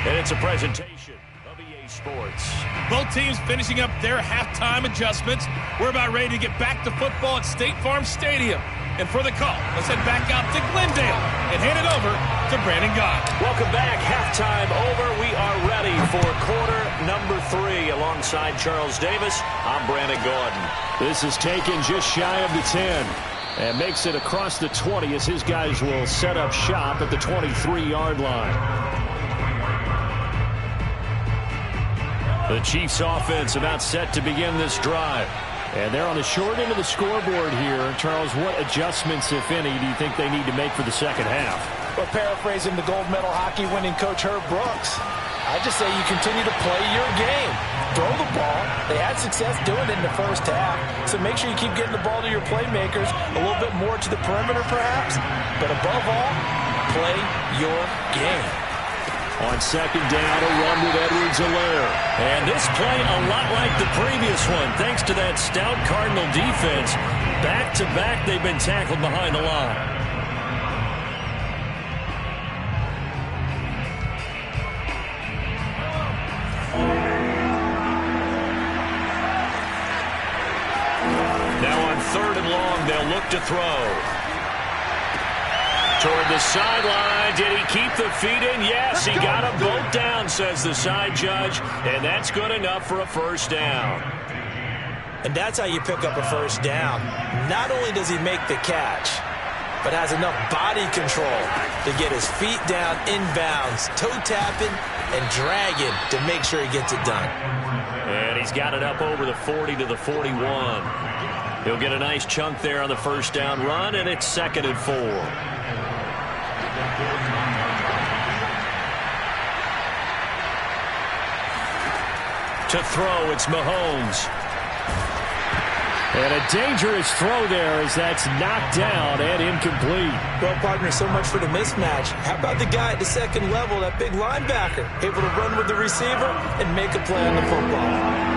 And it's a presentation of EA Sports. Both teams finishing up their halftime adjustments. We're about ready to get back to football at State Farm Stadium. And for the call, let's head back out to Glendale and hand it over to Brandon Gott. Welcome back. Halftime over. We are ready for quarter number 3. Alongside Charles Davis, I'm Brandon Gordon. This is taken just shy of the 10. And makes it across the 20 as his guys will set up shop at the 23-yard line. The Chiefs offense about set to begin this drive. And they're on the short end of the scoreboard here. Charles, what adjustments, if any, do you think they need to make for the second half? Well, paraphrasing the gold medal hockey winning coach Herb Brooks, I just say you continue to play your game. Throw the ball. They had success doing it in the first half. So make sure you keep getting the ball to your playmakers, a little bit more to the perimeter perhaps. But above all, play your game. On second down, a run with Edwards-Helaire. And this play a lot like the previous one, thanks to that stout Cardinal defense. Back-to-back, they've been tackled behind the line. Now on third and long, they'll look to throw. Toward the sideline. Did he keep the feet in? Yes, he got them both down, says the side judge. And that's good enough for a first down. And that's how you pick up a first down. Not only does he make the catch, but has enough body control to get his feet down inbounds, toe tapping and dragging to make sure he gets it done. And he's got it up over the 40 to the 41. He'll get a nice chunk there on the first down run, and it's 2nd and 4. To throw, it's Mahomes. And a dangerous throw there as that's knocked down and incomplete. Well, partner, so much for the mismatch. How about the guy at the second level, that big linebacker, able to run with the receiver and make a play on the football?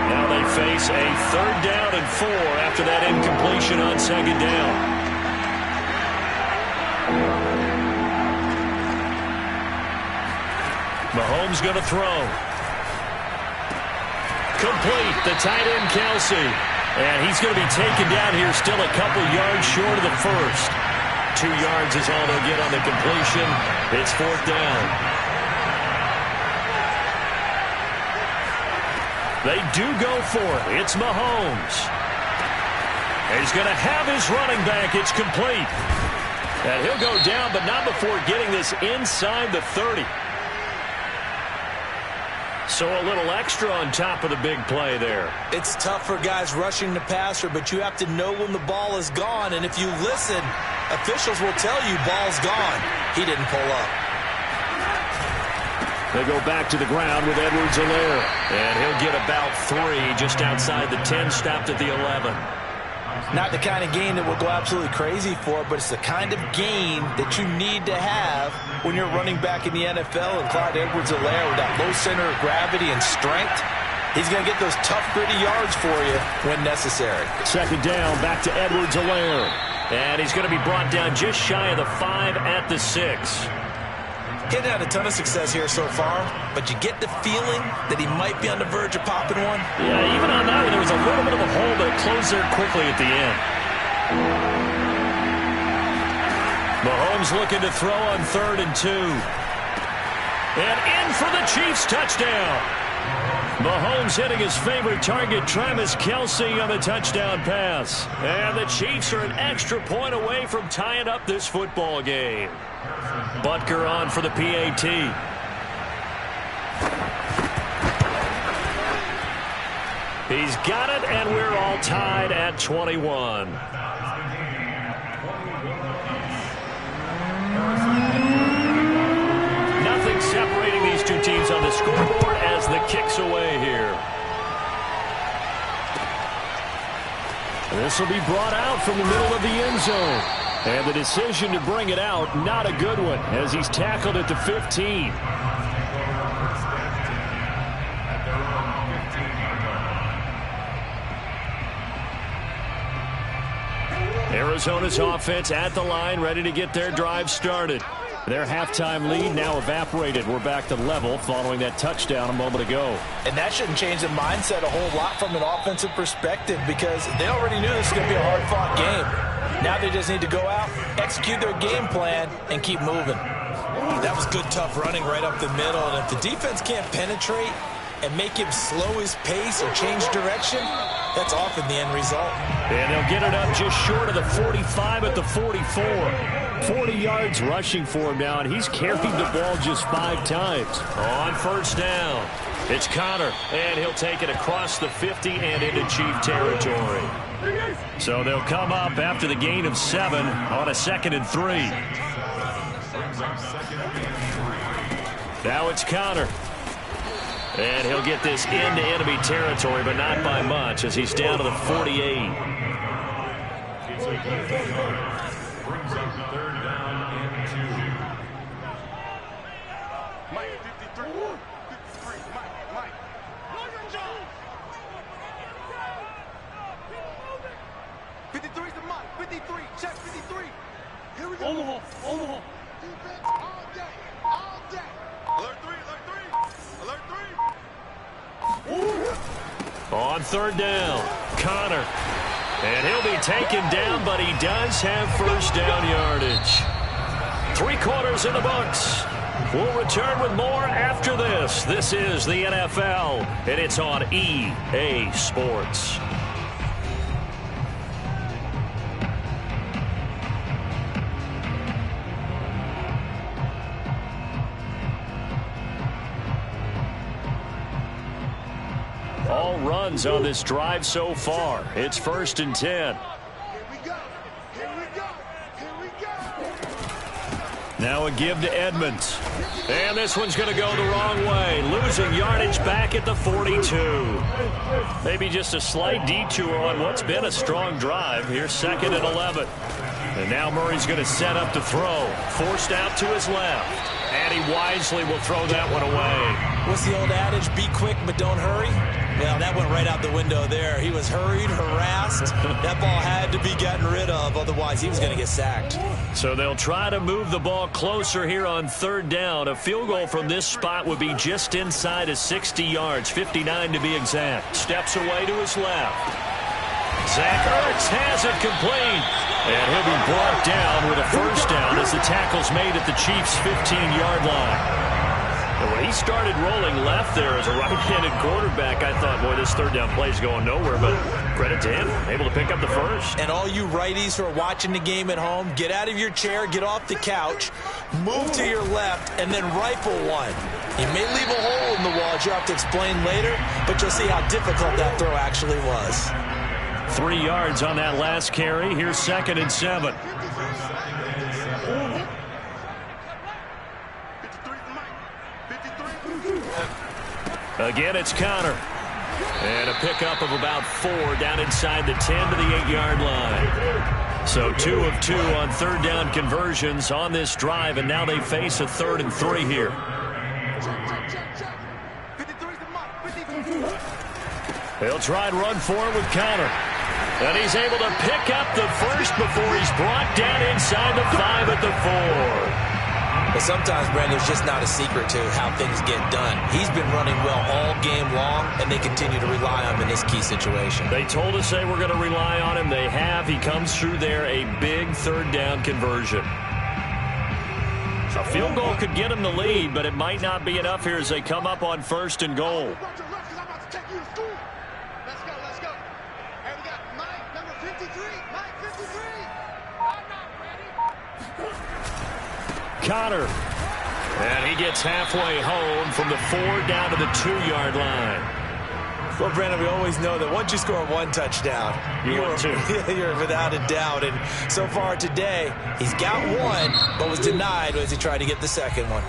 Now they face a 3rd down and 4 after that incompletion on 2nd down. Mahomes going to throw. Complete. The tight end, Kelsey. And he's going to be taken down here still a couple yards short of the first. 2 yards is all they'll get on the completion. It's 4th down. They do go for it. It's Mahomes. He's going to have his running back. It's complete. And he'll go down, but not before getting this inside the 30. So a little extra on top of the big play there. It's tough for guys rushing the passer, but you have to know when the ball is gone. And if you listen, officials will tell you ball's gone. He didn't pull up. They go back to the ground with Edwards-Helaire. And he'll get about 3 just outside the 10, stopped at the 11. Not the kind of game that we'll go absolutely crazy for, but it's the kind of game that you need to have when you're running back in the NFL. And Clyde Edwards-Helaire, with that low center of gravity and strength, he's going to get those tough, gritty yards for you when necessary. 2nd down, back to Edwards-Helaire. And he's going to be brought down just shy of the 5 at the 6. He's had a ton of success here so far, but you get the feeling that he might be on the verge of popping one. Yeah, even on that one, there was a little bit of a hole, but it closed there quickly at the end. Mahomes looking to throw on 3rd and 2. And in for the Chiefs touchdown. Mahomes hitting his favorite target, Travis Kelce, on the touchdown pass. And the Chiefs are an extra point away from tying up this football game. Butker on for the PAT. He's got it, and we're all tied at 21. Nothing separating these two teams on the scoreboard as the kick's away here. This will be brought out from the middle of the end zone. And the decision to bring it out, not a good one, as he's tackled at the 15. Arizona's offense at the line, ready to get their drive started. Their halftime lead now evaporated. We're back to level following that touchdown a moment ago. And that shouldn't change the mindset a whole lot from an offensive perspective because they already knew this was going to be a hard-fought game. Now they just need to go out, execute their game plan, and keep moving. That was good, tough running right up the middle. And if the defense can't penetrate and make him slow his pace or change direction, that's often the end result. And they'll get it up just short of the 45 at the 44. 40 yards rushing for him now, and he's carried the ball just 5 times. On first down, it's Connor, and he'll take it across the 50 and into Chief territory. So they'll come up after the gain of 7 on a 2nd and 3. Now it's Connor. And he'll get this into enemy territory, but not by much as he's down to the 48. Brings up 3rd down and 2. Mike, 53. 53. Mike. 53's the Mike. 53. Check 53. Here we go. Omaha. Defense all day. All day. Alert 3. Alert 3. Alert 3. On 3rd down, Connor. And he'll be taken down, but he does have first down yardage. 3 quarters in the books. We'll return with more after this. This is the NFL, and it's on EA Sports. All runs on this drive so far. It's 1st and 10. Here we go. Now a give to Edmonds. And this one's going to go the wrong way. Losing yardage back at the 42. Maybe just a slight detour on what's been a strong drive. Here's 2nd and 11. And now Murray's going to set up to throw. Forced out to his left. And he wisely will throw that one away. What's the old adage? Be quick, but don't hurry. Well, that went right out the window there. He was hurried, harassed. That ball had to be gotten rid of. Otherwise, he was going to get sacked. So they'll try to move the ball closer here on 3rd down. A field goal from this spot would be just inside of 60 yards, 59 to be exact. Steps away to his left. Zach Ertz has it complete. And he'll be brought down with a first down as the tackle's made at the Chiefs' 15-yard line. And when he started rolling left there as a right-handed quarterback, I thought, boy, this 3rd down play is going nowhere. But credit to him, able to pick up the first. And all you righties who are watching the game at home, get out of your chair, get off the couch, move to your left, and then rifle one. He may leave a hole in the wall, as you'll have to explain later, but you'll see how difficult that throw actually was. 3 yards on that last carry. Here's 2nd and 7. Again, it's Connor. And a pickup of about 4 down inside the 10 to the 8-yard line. So 2 of 2 on 3rd down conversions on this drive, and now they face a 3rd and 3 here. They'll try and run for it with Connor. And he's able to pick up the first before he's brought down inside the 5 at the 4. But sometimes, Brandon, there's just not a secret to how things get done. He's been running well all game long, and they continue to rely on him in this key situation. They told us they were going to rely on him. They have. He comes through there, a big 3rd down conversion. A field goal could get him the lead, but it might not be enough here as they come up on 1st and goal. Connor. And he gets halfway home from the 4 down to the 2-yard line. Well, Brandon, we always know that once you score 1 touchdown, you're without a doubt. And so far today, he's got 1, but was denied as he tried to get the 2nd one.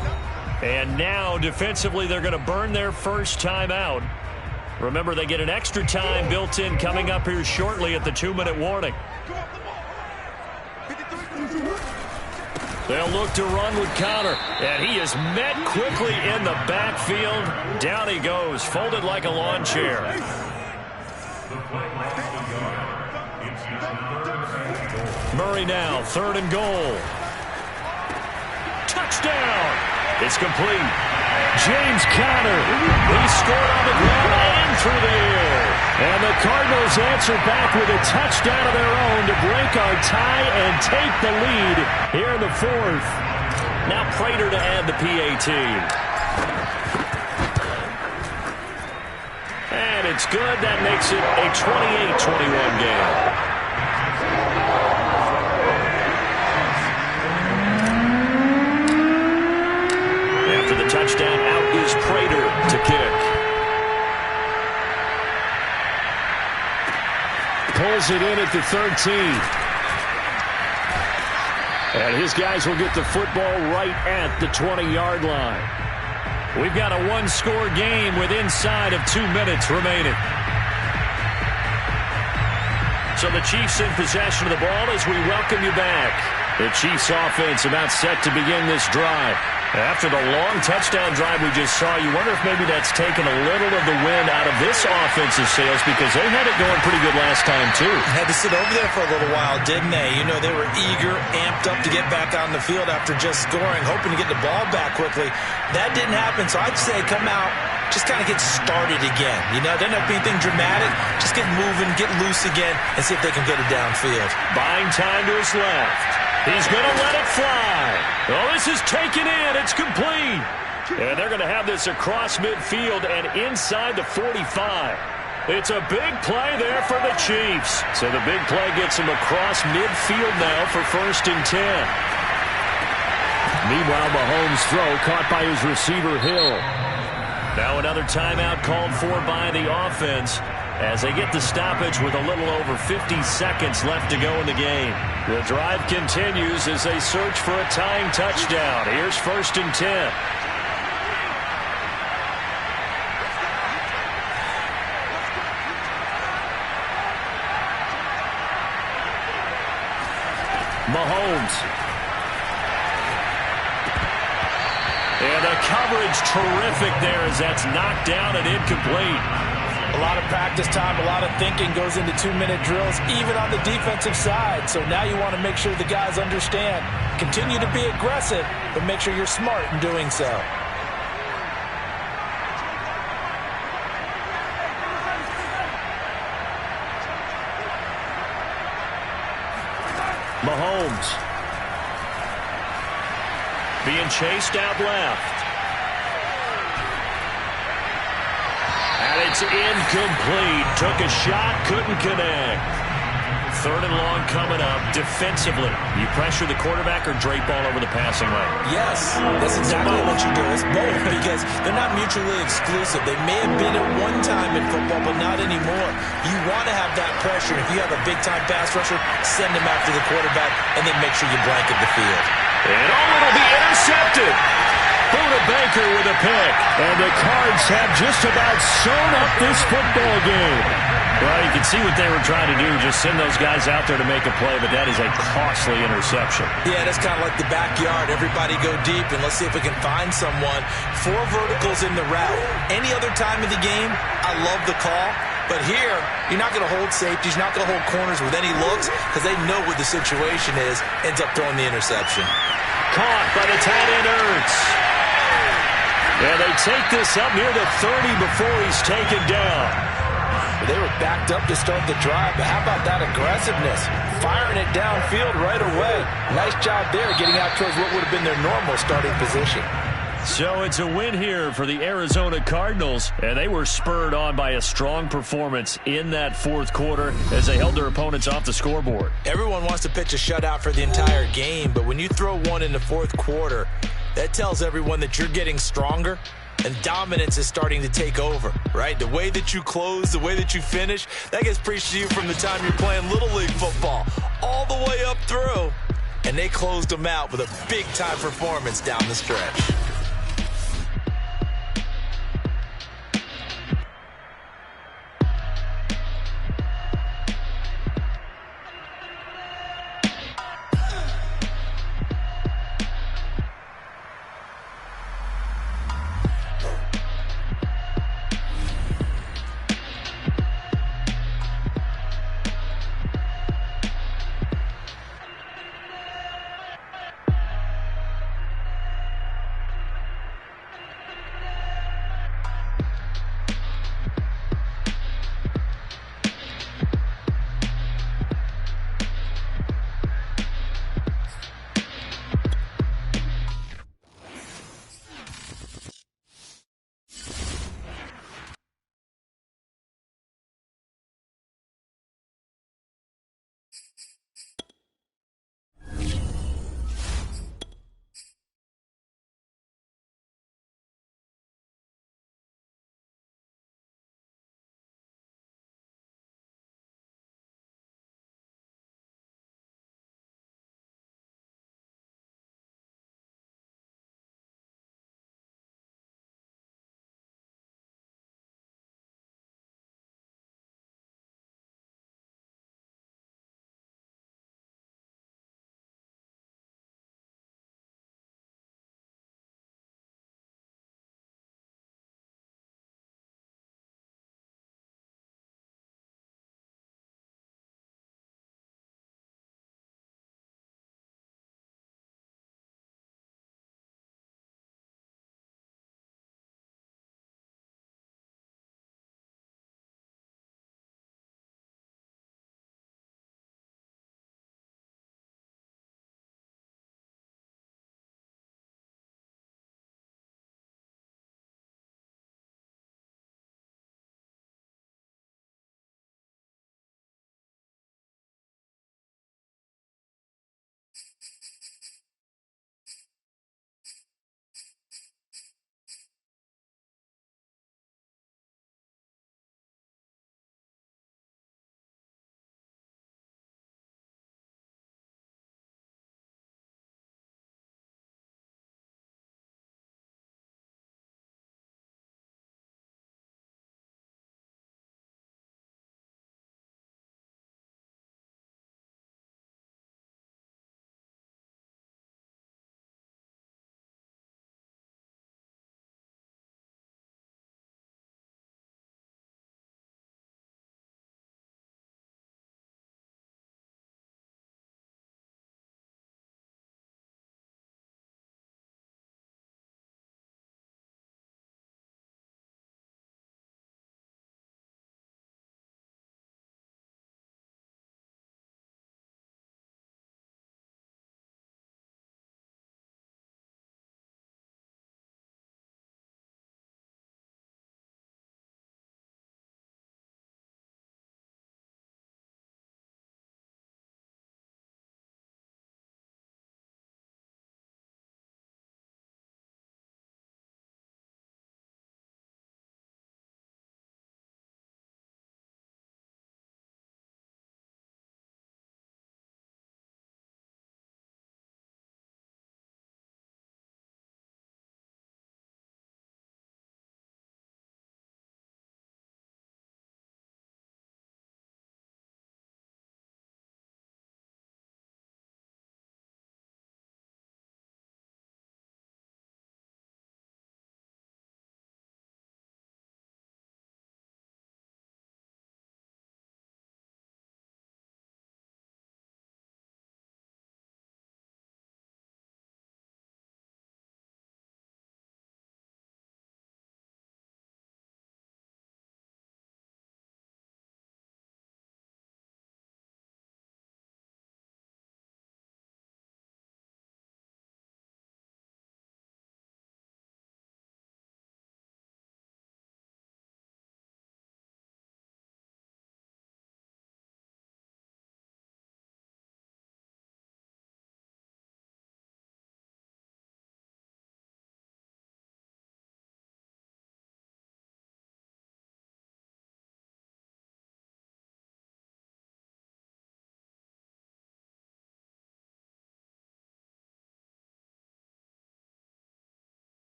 And now, defensively, they're going to burn their first time out. Remember, they get an extra time built in coming up here shortly at the 2-minute warning. They'll look to run with Connor, and he is met quickly in the backfield. Down he goes, folded like a lawn chair. Murray now, 3rd and goal. touchdown. It's complete. James Conner, he scored on the ground and through the air. And the Cardinals answer back with a touchdown of their own to break our tie and take the lead here in the fourth. Now Prater to add the PAT. And it's good. That makes it a 28-21 game. After the touchdown, out is Prater to kick. Pulls it in at the 13. And his guys will get the football right at the 20-yard line. We've got a one-score game with inside of 2 minutes remaining. So the Chiefs in possession of the ball as we welcome you back. The Chiefs offense about set to begin this drive. After the long touchdown drive we just saw, you wonder if maybe that's taken a little of the wind out of this offensive sails because they had it going pretty good last time too. Had to sit over there for a little while, didn't they? You know, they were eager, amped up to get back on the field after just scoring, hoping to get the ball back quickly. That didn't happen, so I'd say come out, just kind of get started again. You know, doesn't have to be anything dramatic. Just get moving, get loose again, and see if they can get it downfield. Buying time to his left. He's going to let it fly. Oh, this is taken in. It's complete. And they're going to have this across midfield and inside the 45. It's a big play there for the Chiefs. So the big play gets them across midfield now for 1st and 10. Meanwhile, Mahomes' throw caught by his receiver, Hill. Now another timeout called for by the offense as they get the stoppage with a little over 50 seconds left to go in the game. The drive continues as they search for a tying touchdown. Here's 1st and 10. Mahomes. And the coverage terrific there as that's knocked down and incomplete. A lot of practice time, a lot of thinking goes into 2-minute drills, even on the defensive side. So now you want to make sure the guys understand. Continue to be aggressive, but make sure you're smart in doing so. Mahomes. Being chased out left. And it's incomplete. Took a shot, couldn't connect. 3rd and long coming up. Defensively, you pressure the quarterback or drape all over the passing lane? Yes, that's exactly what you do. It's both because they're not mutually exclusive. They may have been at one time in football, but not anymore. You want to have that pressure. If you have a big-time pass rusher, send him after the quarterback, and then make sure you blanket the field. And it'll be intercepted. Buda Baker with a pick. And the Cards have just about sewn up this football game. Well, you can see what they were trying to do, just send those guys out there to make a play, but that is a costly interception. Yeah, that's kind of like the backyard. Everybody go deep, and let's see if we can find someone. 4 verticals in the route. Any other time of the game, I love the call. But here, you're not going to hold safeties, you're not going to hold corners with any looks because they know what the situation is, ends up throwing the interception. Caught by the tight end, Ertz. And they take this up near the 30 before he's taken down. They were backed up to start the drive, but how about that aggressiveness? Firing it downfield right away. Nice job there getting out towards what would have been their normal starting position. So it's a win here for the Arizona Cardinals, and they were spurred on by a strong performance in that 4th quarter as they held their opponents off the scoreboard. Everyone wants to pitch a shutout for the entire game, but when you throw one in the 4th quarter, that tells everyone that you're getting stronger and dominance is starting to take over, right? The way that you close, the way that you finish, that gets preached to you from the time you're playing Little League football all the way up through, and they closed them out with a big-time performance down the stretch.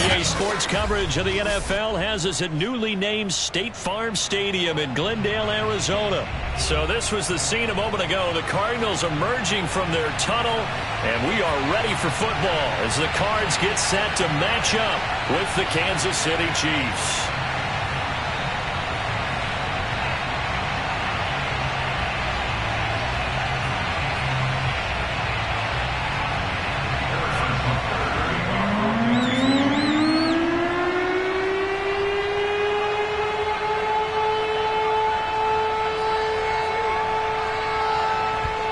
EA Sports coverage of the NFL has us at newly named State Farm Stadium in Glendale, Arizona. So this was the scene a moment ago. The Cardinals emerging from their tunnel, and we are ready for football as the Cards get set to match up with the Kansas City Chiefs.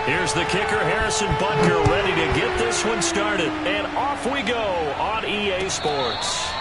Here's the kicker, Harrison Butker, ready to get this one started. And off we go on EA Sports.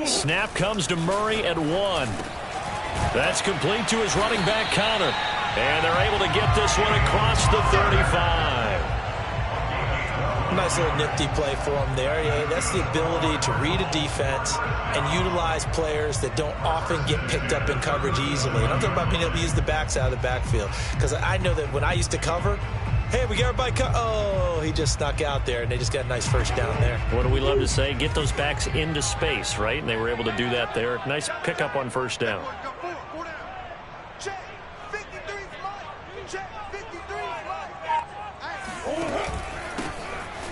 Snap comes to Murray at 1. That's complete to his running back, Connor. And they're able to get this one across the 35. Nice little nifty play for him there. Yeah, that's the ability to read a defense and utilize players that don't often get picked up in coverage easily. And I'm talking about being able to use the backs out of the backfield. Because I know that when I used to cover, hey, we got everybody oh, he just snuck out there, and they just got a nice first down there. What do we love to say? Get those backs into space, right? And they were able to do that there. Nice pickup on first down.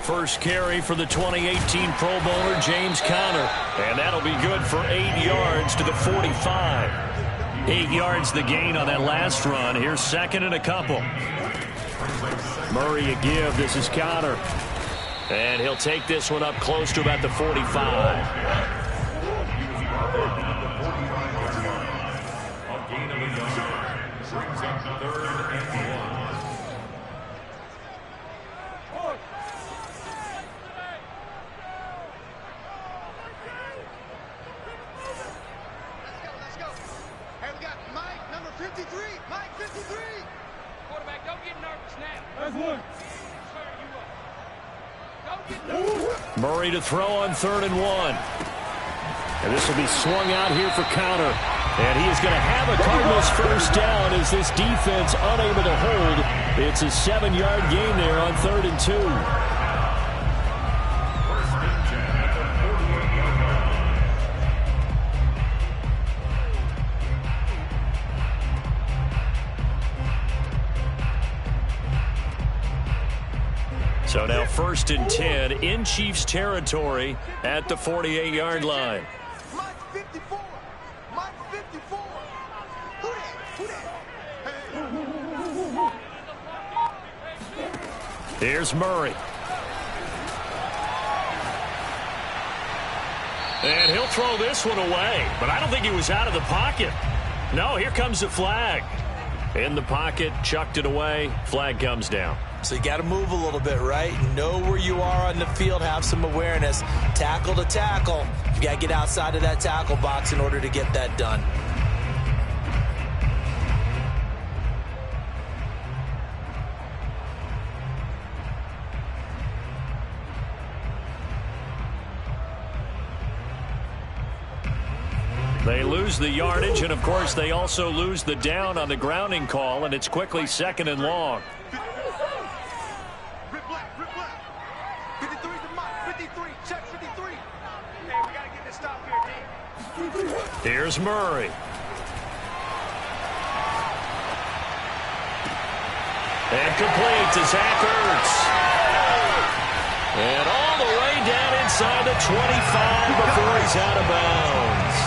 First carry for the 2018 Pro Bowler, James Conner. And that'll be good for 8 yards to the 45. 8 yards the gain on that last run. Here's second and a couple. Murray a give. This is Conner. And he'll take this one up close to about the 45. Murray to throw on 3rd and 1. And this will be swung out here for Conner. And he is going to have a Cardinals first down as this defense unable to hold. It's a 7-yard gain there on 3rd and 2. So now 1st and 10 in Chiefs territory at the 48-yard line. Mike 54. Mike 54. Who that? Here's Murray. And he'll throw this one away. But I don't think he was out of the pocket. No, here comes the flag. In the pocket, chucked it away. Flag comes down. So you got to move a little bit, right? Know where you are on the field, have some awareness. Tackle to tackle. You got to get outside of that tackle box in order to get that done. They lose the yardage, and of course they also lose the down on the grounding call, and it's quickly 2nd and long. Rip left. 53 to Mike. 53. Check 53. Hey, we got to get Here's Murray. And complete to Zach Ertz. And all the way down inside the 25 before he's out of bounds.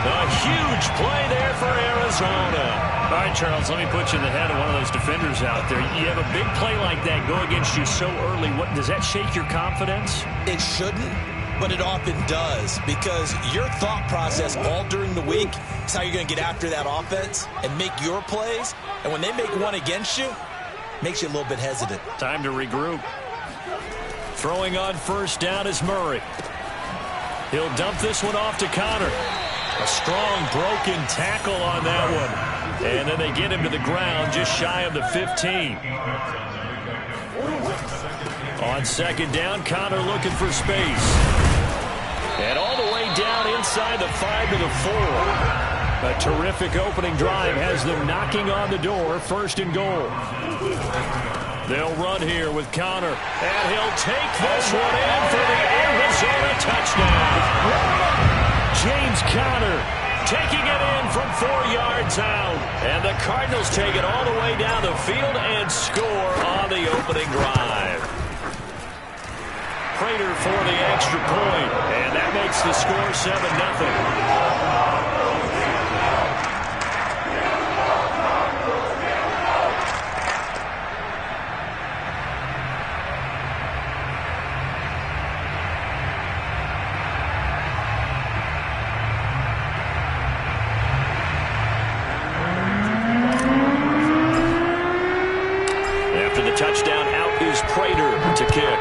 A huge play there for Arizona. All right, Charles, let me put you in the head of one of those defenders out there. You have a big play like that go against you so early. What does that shake your confidence? It shouldn't, but it often does, because your thought process all during the week is how you're going to get after that offense and make your plays. And when they make one against you, it makes you a little bit hesitant. Time to regroup. Throwing on first down is Murray. He'll dump this one off to Connor. A strong broken tackle on that one. And then they get him to the ground just shy of the 15. On second down, Connor looking for space. And all the way down inside the 5 to the 4. A terrific opening drive has them knocking on the door, first and goal. They'll run here with Connor. And he'll take this one in for the Arizona touchdown. James Conner taking it in from 4 yards out. And the Cardinals take it all the way down the field and score on the opening drive. Prater for the extra point. And that makes the score 7-0. Touchdown, out is Prater to kick.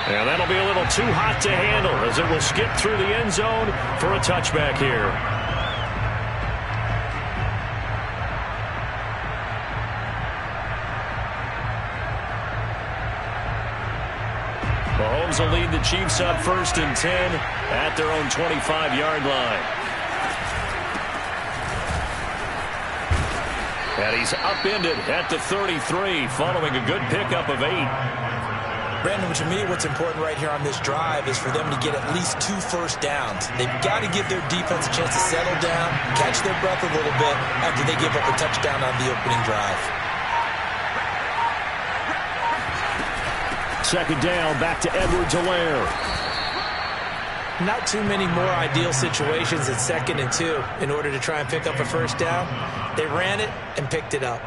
And that'll be a little too hot to handle as it will skip through the end zone for a touchback here. Mahomes will lead the Chiefs up first and 10 at their own 25-yard line. And he's upended at the 33 following a good pickup of 8. Brandon, to me, what's important right here on this drive is for them to get at least 2 first downs. They've got to give their defense a chance to settle down, catch their breath a little bit after they give up a touchdown on the opening drive. Second down, back to Edwards-Helaire. Not too many more ideal situations at 2nd and 2 in order to try and pick up a first down. They ran it and picked it up.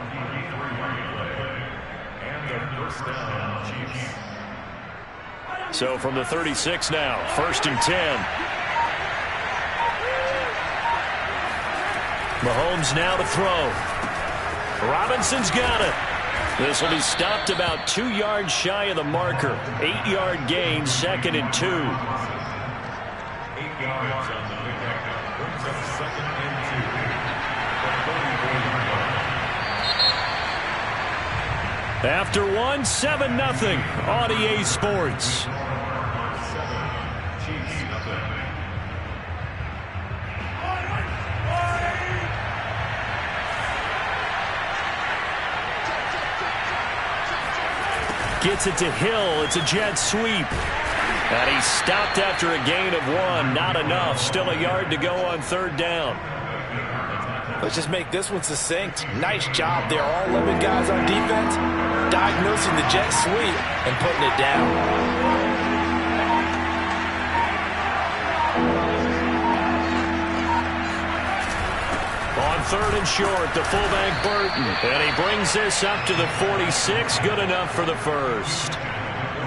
So from the 36 now, first and 10. Mahomes now to throw. Robinson's got it. This will be stopped about 2 yards shy of the marker. 8-yard gain, 2nd and 2. 8 yards on the pickup. Brings up 2nd and 2. After 1, 7-0 on EA Sports. Gets it to Hill. It's a jet sweep. And he's stopped after a gain of 1. Not enough. Still a yard to go on 3rd down. Let's just make this one succinct. Nice job there. All 11 guys on defense diagnosing the jet sweep and putting it down. On 3rd and short, the fullback Burton. And he brings this up to the 46. Good enough for the first.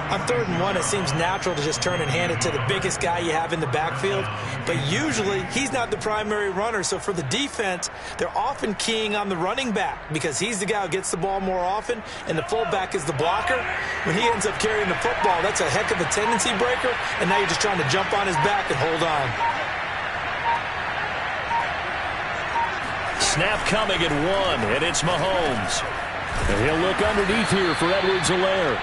On 3rd and 1, it seems natural to just turn and hand it to the biggest guy you have in the backfield. But usually, he's not the primary runner. So for the defense, they're often keying on the running back because he's the guy who gets the ball more often, and the fullback is the blocker. When he ends up carrying the football, that's a heck of a tendency breaker, and now you're just trying to jump on his back and hold on. Snap coming at 1, and it's Mahomes. And he'll look underneath here for Edwards-Helaire.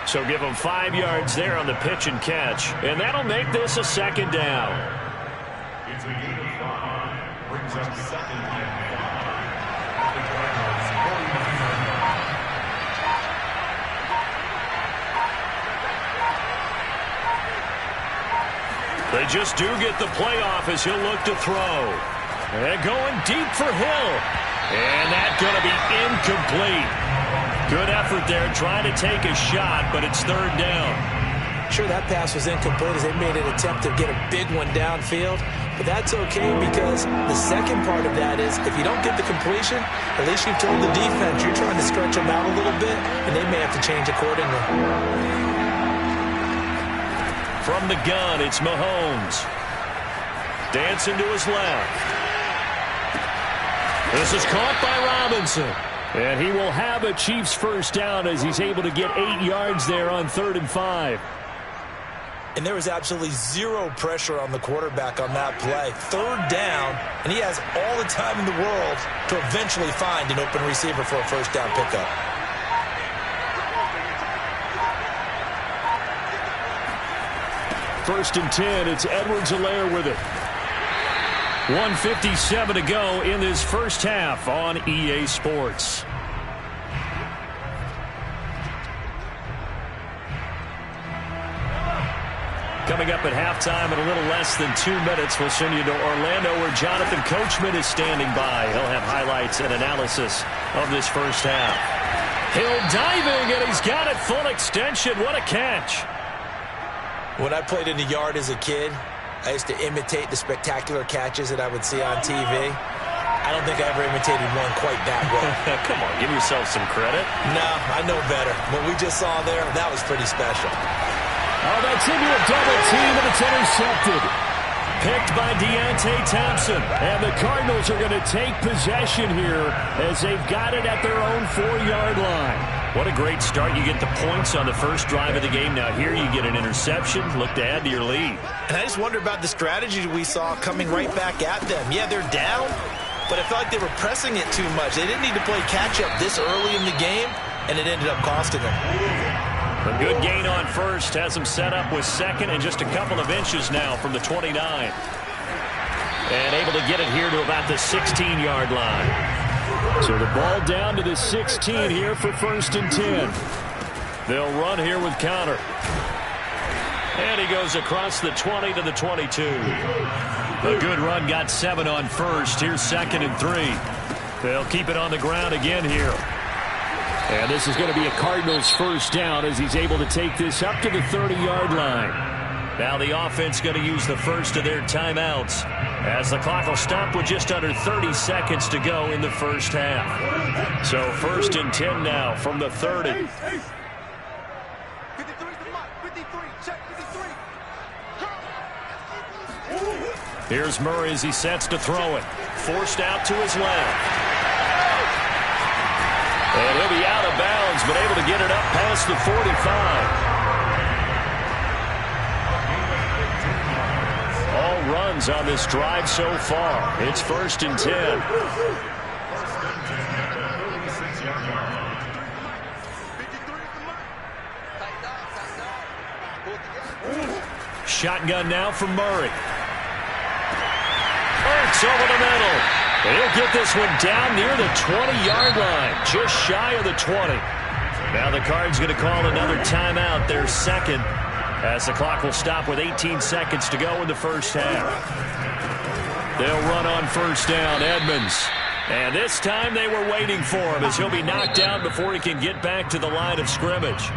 So give him 5 yards there on the pitch and catch. And that'll make this a 2nd down. It's a gain of 5. Brings up 2nd and 5. They just do get the playoff as he'll look to throw. And going deep for Hill. And that's going to be incomplete. Good effort there trying to take a shot, but it's third down. Sure, that pass was incomplete as they made an attempt to get a big one downfield. But that's okay because the second part of that is if you don't get the completion, at least you've told the defense you're trying to stretch them out a little bit, and they may have to change accordingly. From the gun, it's Mahomes. Dancing to his left. This is caught by Robinson. And he will have a Chiefs first down as he's able to get 8 yards there on 3rd and 5. And there was absolutely zero pressure on the quarterback on that play. Third down, and he has all the time in the world to eventually find an open receiver for a first down pickup. First and 10, it's Edwards-Helaire with it. 1:57 to go in this first half on EA Sports. Coming up at halftime in a little less than 2 minutes, we'll send you to Orlando where Jonathan Coachman is standing by. He'll have highlights and analysis of this first half. Hill diving, and he's got it full extension. What a catch. When I played in the yard as a kid, I used to imitate the spectacular catches that I would see on TV. I don't think I ever imitated one quite that well. Come on, give yourself some credit. No, I know better. What we just saw there, that was pretty special. Oh, that's into a double team, and it's intercepted. Picked by Deontay Thompson. And the Cardinals are going to take possession here as they've got it at their own 4-yard line. What a great start. You get the points on the first drive of the game. Now here you get an interception. Look to add to your lead. And I just wonder about the strategy we saw coming right back at them. Yeah, they're down, but I felt like they were pressing it too much. They didn't need to play catch-up this early in the game, and it ended up costing them. A good gain on first. Has them set up with second and just a couple of inches now from the 29. And able to get it here to about the 16-yard line. So the ball down to the 16 here for first and 10. They'll run here with Conner. And he goes across the 20 to the 22. A good run, got 7 on first. Here's 2nd and 3. They'll keep it on the ground again here. And this is going to be a Cardinals first down as he's able to take this up to the 30-yard line. Now the offense going to use the first of their timeouts as the clock will stop with just under 30 seconds to go in the first half. So 1st and 10 now from the 30. 53's the mark. 53. Check 53. Here's Murray as he sets to throw it. Forced out to his left. And he'll be out of bounds, but able to get it up past the 45. All runs on this drive so far. It's 1st and 10. Shotgun now from Murray. Ertz over the middle. He'll get this one down near the 20-yard line, just shy of the 20. Now the Cards going to call another timeout, their second, as the clock will stop with 18 seconds to go in the first half. They'll run on first down, Edmonds. And this time they were waiting for him as he'll be knocked down before he can get back to the line of scrimmage.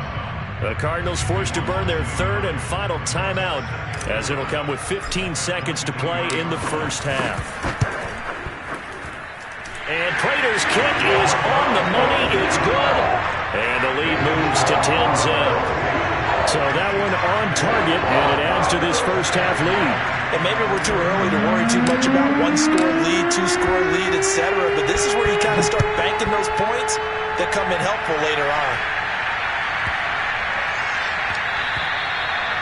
The Cardinals forced to burn their 3rd and final timeout as it'll come with 15 seconds to play in the first half. And Prater's kick is on the money. It's good. And the lead moves to 10-zip. So that one on target, and it adds to this first half lead. And maybe we're too early to worry too much about 1-score lead, 2-score lead, etc. But this is where you kind of start banking those points that come in helpful later on.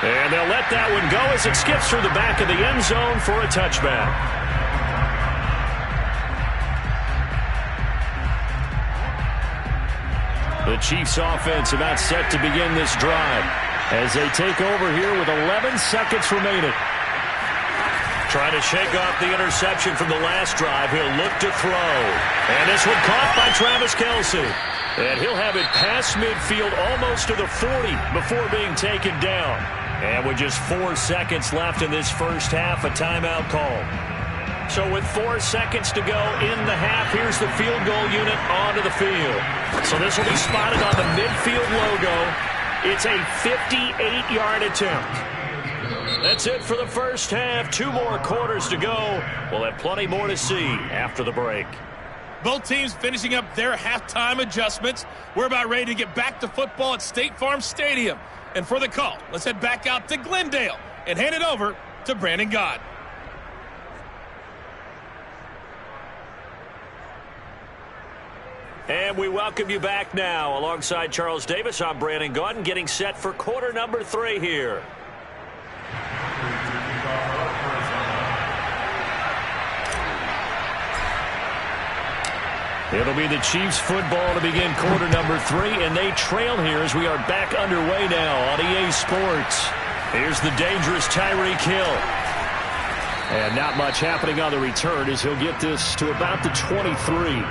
And they'll let that one go as it skips through the back of the end zone for a touchback. The Chiefs offense about set to begin this drive as they take over here with 11 seconds remaining. Trying to shake off the interception from the last drive. He'll look to throw. And this one caught by Travis Kelce. And he'll have it past midfield almost to the 40 before being taken down. And with just 4 seconds left in this first half, a timeout call. So with 4 seconds to go in the half, here's the field goal unit onto the field. So this will be spotted on the midfield logo. It's a 58-yard attempt. That's it for the first half. 2 more quarters to go. We'll have plenty more to see after the break. Both teams finishing up their halftime adjustments. We're about ready to get back to football at State Farm Stadium. And for the call, let's head back out to Glendale and hand it over to Brandon Gott. And we welcome you back now. Alongside Charles Davis, I'm Brandon Gott, getting set for quarter number 3 here. It'll be the Chiefs football to begin quarter number 3, and they trail here as we are back underway now on EA Sports. Here's the dangerous Tyreek Hill. And not much happening on the return as he'll get this to about the 23.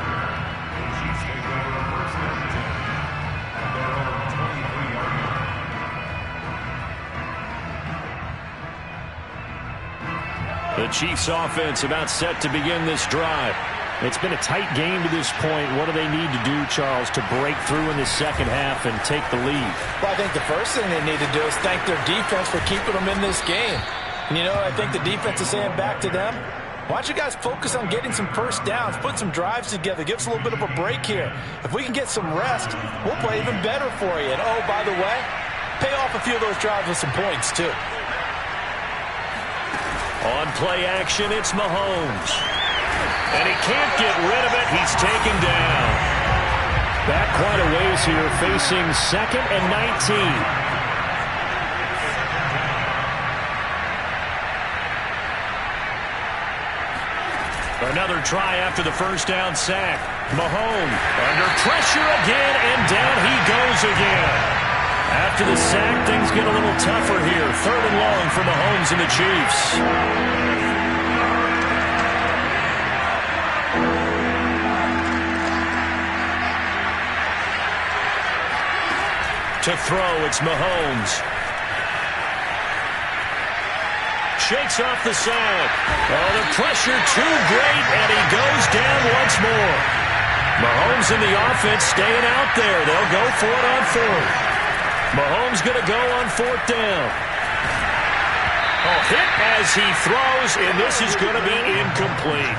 The Chiefs offense about set to begin this drive. It's been a tight game to this point. What do they need to do, Charles, to break through in the second half and take the lead? Well, I think the first thing they need to do is thank their defense for keeping them in this game. And, you know, I think the defense is saying back to them, why don't you guys focus on getting some first downs, put some drives together, give us a little bit of a break here. If we can get some rest, we'll play even better for you. And, oh, by the way, pay off a few of those drives with some points, too. On play action, it's Mahomes. And he can't get rid of it. He's taken down. Back quite a ways here, facing 2nd and 19. Another try after the first down sack. Mahomes under pressure again, and down he goes again. After the sack, things get a little tougher here. 3rd and long for Mahomes and the Chiefs. To throw, it's Mahomes. Shakes off the sack. Oh, the pressure too great, and he goes down once more. Mahomes and the offense staying out there. They'll go for it on 4th. Mahomes going to go on 4th down. Oh, hit as he throws, and this is going to be incomplete.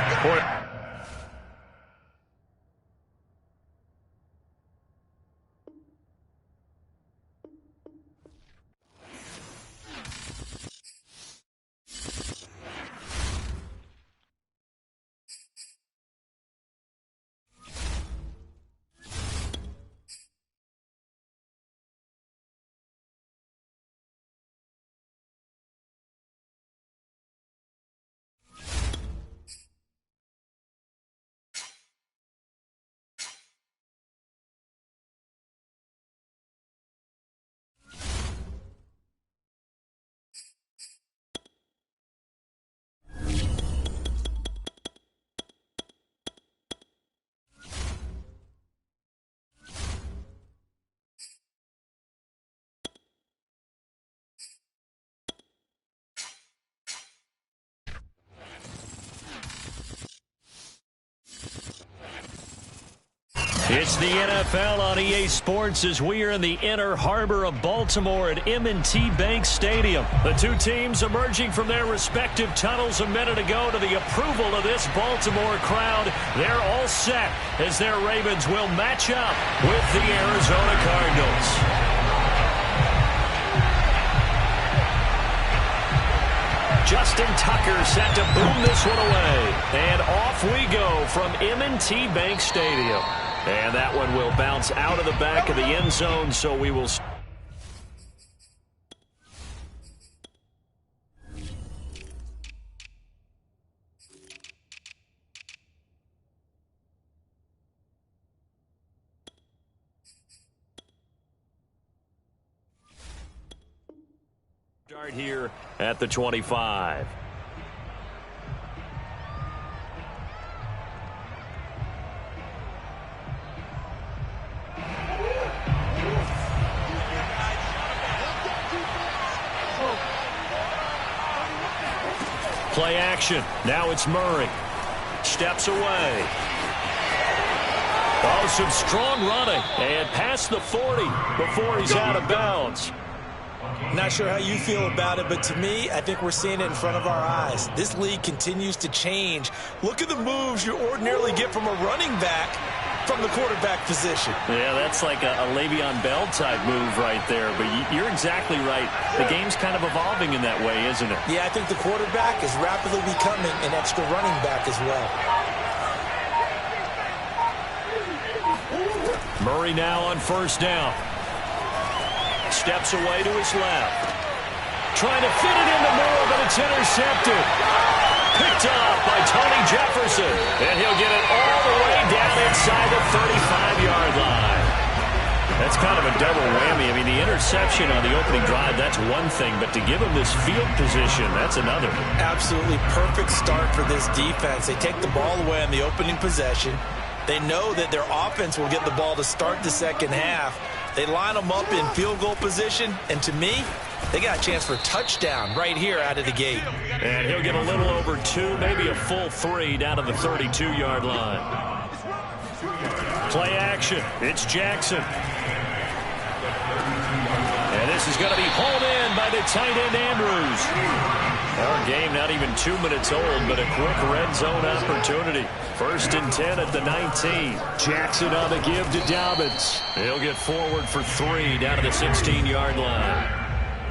It's the NFL on EA Sports as we are in the inner harbor of Baltimore at M&T Bank Stadium. The two teams emerging from their respective tunnels a minute ago to the approval of this Baltimore crowd. They're all set as their Ravens will match up with the Arizona Cardinals. Justin Tucker set to boom this one away. And off we go from M&T Bank Stadium. And that one will bounce out of the back of the end zone, so we will... Start here at the 25. action. Now it's Murray. Steps away. Oh, some strong running. And past the 40 before he's out of bounds. Not sure how you feel about it, but to me, I think we're seeing it in front of our eyes. This league continues to change. Look at the moves you ordinarily get from a running back from the quarterback position. Yeah, that's like a Le'Veon Bell type move right there, but you're exactly right. The game's kind of evolving in that way, isn't it? Yeah, I think the quarterback is rapidly becoming an extra running back as well. Murray now on first down. Steps away to his left. Trying to fit it into Moore, but it's intercepted. Picked up by Tony Jefferson. And he'll get it all the way down inside the 35-yard line. That's kind of a double whammy. I mean, the interception on the opening drive, that's one thing. But to give him this field position, that's another. Absolutely perfect start for this defense. They take the ball away on the opening possession. They know that their offense will get the ball to start the second half. They line them up in field goal position, and to me, they got a chance for a touchdown right here out of the gate. And he'll get a little over 2, maybe a full 3 down to the 32-yard line. Play action. It's Jackson. And this is going to be hauled in by the tight end Andrews. Our game not even 2 minutes old, but a quick red zone opportunity. 1st and 10 at the 19. Jackson on the give to Dobbins. He'll get forward for 3 down to the 16-yard line.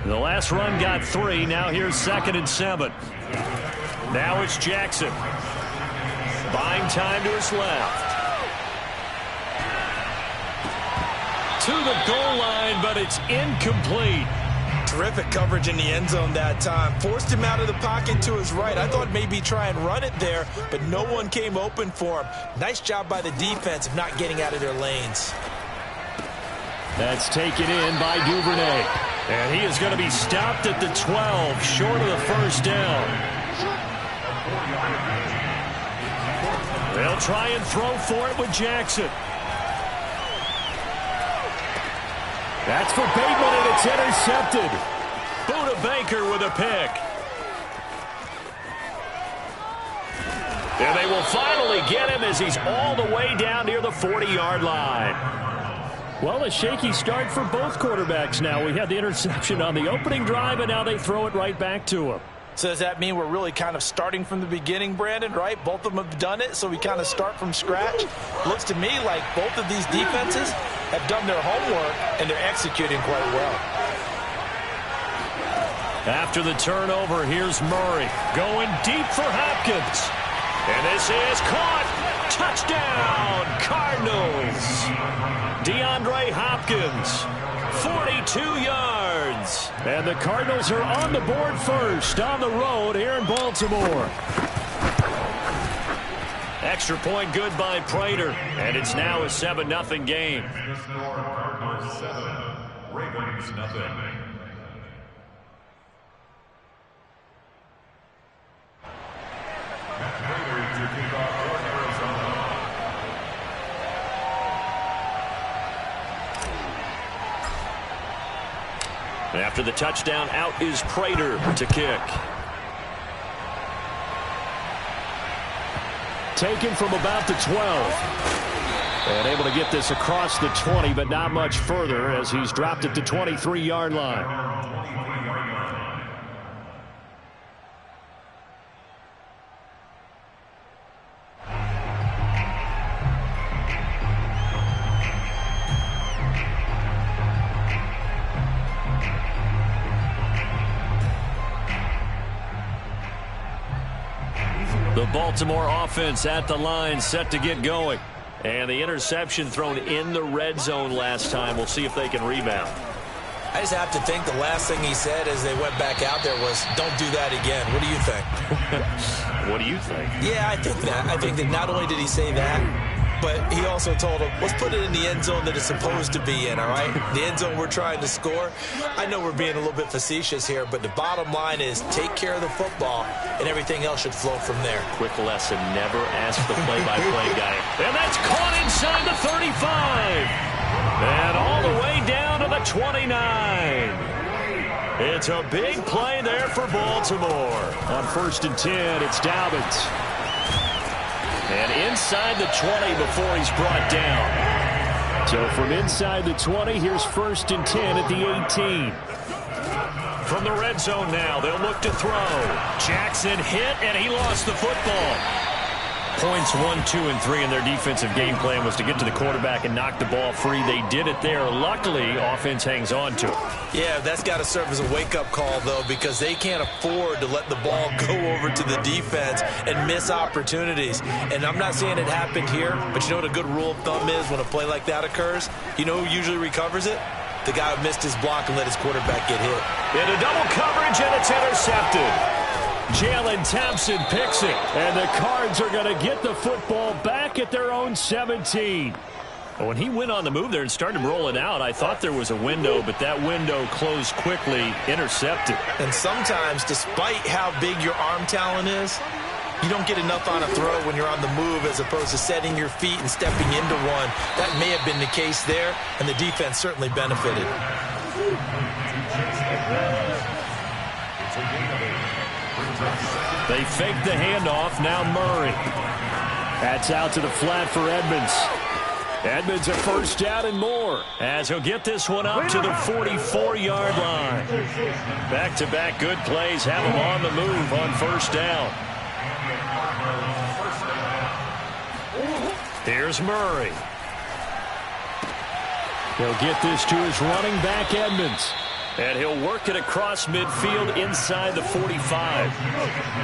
The last run got 3. Now here's 2nd and 7. Now it's Jackson. Buying time to his left. To the goal line, but it's incomplete. Terrific coverage in the end zone that time. Forced him out of the pocket to his right. I thought maybe try and run it there, but no one came open for him. Nice job by the defense of not getting out of their lanes. That's taken in by Duvernay. And he is going to be stopped at the 12, short of the first down. They'll try and throw for it with Jackson. That's for Bateman, and it's intercepted. Buda Baker with a pick. And they will finally get him as he's all the way down near the 40-yard line. Well, a shaky start for both quarterbacks now. We had the interception on the opening drive, and now they throw it right back to him. So does that mean we're really kind of starting from the beginning, Brandon, right? Both of them have done it, so we kind of start from scratch. Looks to me like both of these defenses have done their homework, and they're executing quite well. After the turnover, here's Murray going deep for Hopkins. And this is caught. Touchdown, Cardinals. DeAndre Hopkins, 42 yards. And the Cardinals are on the board first on the road here in Baltimore. Extra point good by Prater. And it's now a 7-0 game. Cardinals 7, Ravens nothing. After the touchdown, out is Prater to kick. Taken from about the 12. And able to get this across the 20, but not much further as he's dropped it to 23-yard line. The Baltimore offense at the line, set to get going. And the interception thrown in the red zone last time. We'll see if they can rebound. I just have to think the last thing he said as they went back out there was, don't do that again. What do you think? What do you think? Yeah, I think that. I think that not only did he say that, but he also told him, let's put it in the end zone that it's supposed to be in, all right? The end zone we're trying to score. I know we're being a little bit facetious here, but the bottom line is take care of the football, and everything else should flow from there. Quick lesson, never ask the play-by-play guy. And that's caught inside the 35. And all the way down to the 29. It's a big play there for Baltimore. On 1st and 10, it's Dobbins. And inside the 20 before he's brought down. So from inside the 20, here's 1st and 10 at the 18. From the red zone now, they'll look to throw. Jackson hit, and he lost the football. Points 1, 2, and 3 in their defensive game plan was to get to the quarterback and knock the ball free. They did it there. Luckily, offense hangs on to it. Yeah, that's got to serve as a wake-up call, though, because they can't afford to let the ball go over to the defense and miss opportunities. And I'm not saying it happened here, but you know what a good rule of thumb is when a play like that occurs? You know who usually recovers it? The guy who missed his block and let his quarterback get hit. Into double coverage, and it's intercepted. Jalen Thompson picks it. And the Cards are going to get the football back at their own 17. When he went on the move there and started rolling out, I thought there was a window, but that window closed quickly, intercepted. And sometimes, despite how big your arm talent is, you don't get enough on a throw when you're on the move as opposed to setting your feet and stepping into one. That may have been the case there, and the defense certainly benefited. They fake the handoff. Now Murray. That's out to the flat for Edmonds. Edmonds a first down and more. As he'll get this one up to the 44-yard line. Back-to-back good plays have him on the move on 1st down. Here's Murray. He'll get this to his running back, Edmonds. And he'll work it across midfield inside the 45.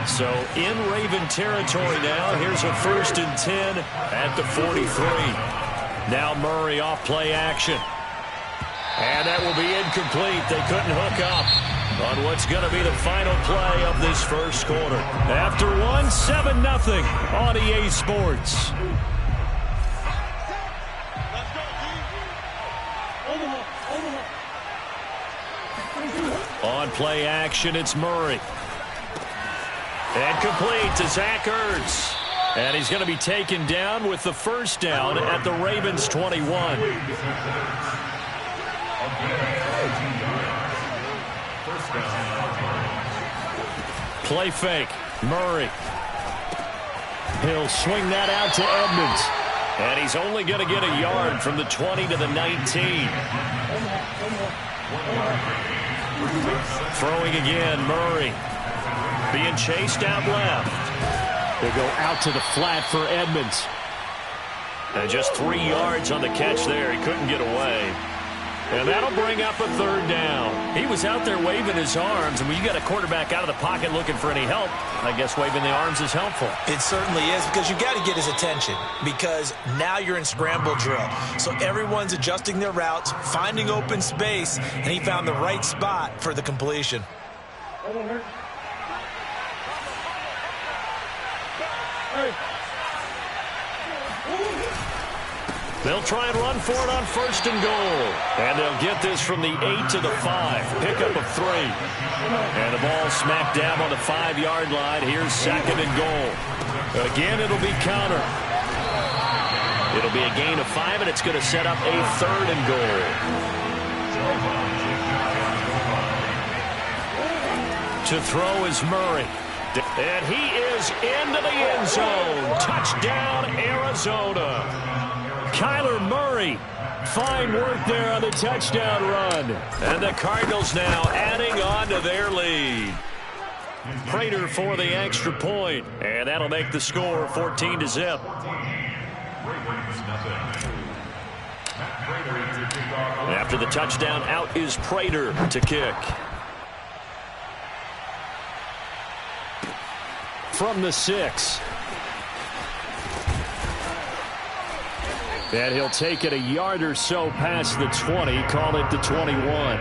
So in Raven territory now. Here's a 1st and 10 at the 43. Now Murray off play action. And that will be incomplete. They couldn't hook up on what's going to be the final play of this first quarter. After one, 7-0 on EA Sports. On play action, it's Murray. And complete to Zach Ertz. And he's going to be taken down with the first down at the Ravens' 21. Play fake. Murray. He'll swing that out to Edmonds. And he's only going to get a yard from the 20 to the 19. Throwing again, Murray. Being chased out left. They go out to the flat for Edmonds. And just 3 yards on the catch there. He couldn't get away. And that'll bring up a 3rd down. He was out there waving his arms, and when you got a quarterback out of the pocket looking for any help, I guess waving the arms is helpful. It certainly is, because you got to get his attention, because now you're in scramble drill. So everyone's adjusting their routes, finding open space, and he found the right spot for the completion. They'll try and run for it on 1st and goal. And they'll get this from the 8 to the 5. Pickup of 3. And the ball smacked down on the 5-yard line. Here's 2nd and goal. Again, it'll be counter. It'll be a gain of 5, and it's going to set up a 3rd and goal. To throw is Murray. And he is into the end zone. Touchdown, Arizona. Kyler Murray, fine work there on the touchdown run. And the Cardinals now adding on to their lead. Prater for the extra point, and that'll make the score 14-0. After the touchdown, out is Prater to kick. From the 6. And he'll take it a yard or so past the 20, call it the 21.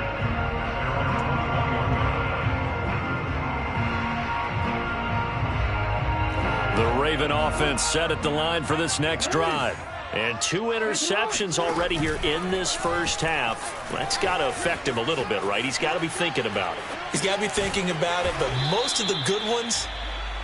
The Raven offense set at the line for this next drive. And 2 interceptions already here in this first half. That's got to affect him a little bit, right? He's got to be thinking about it. He's got to be thinking about it, but most of the good ones,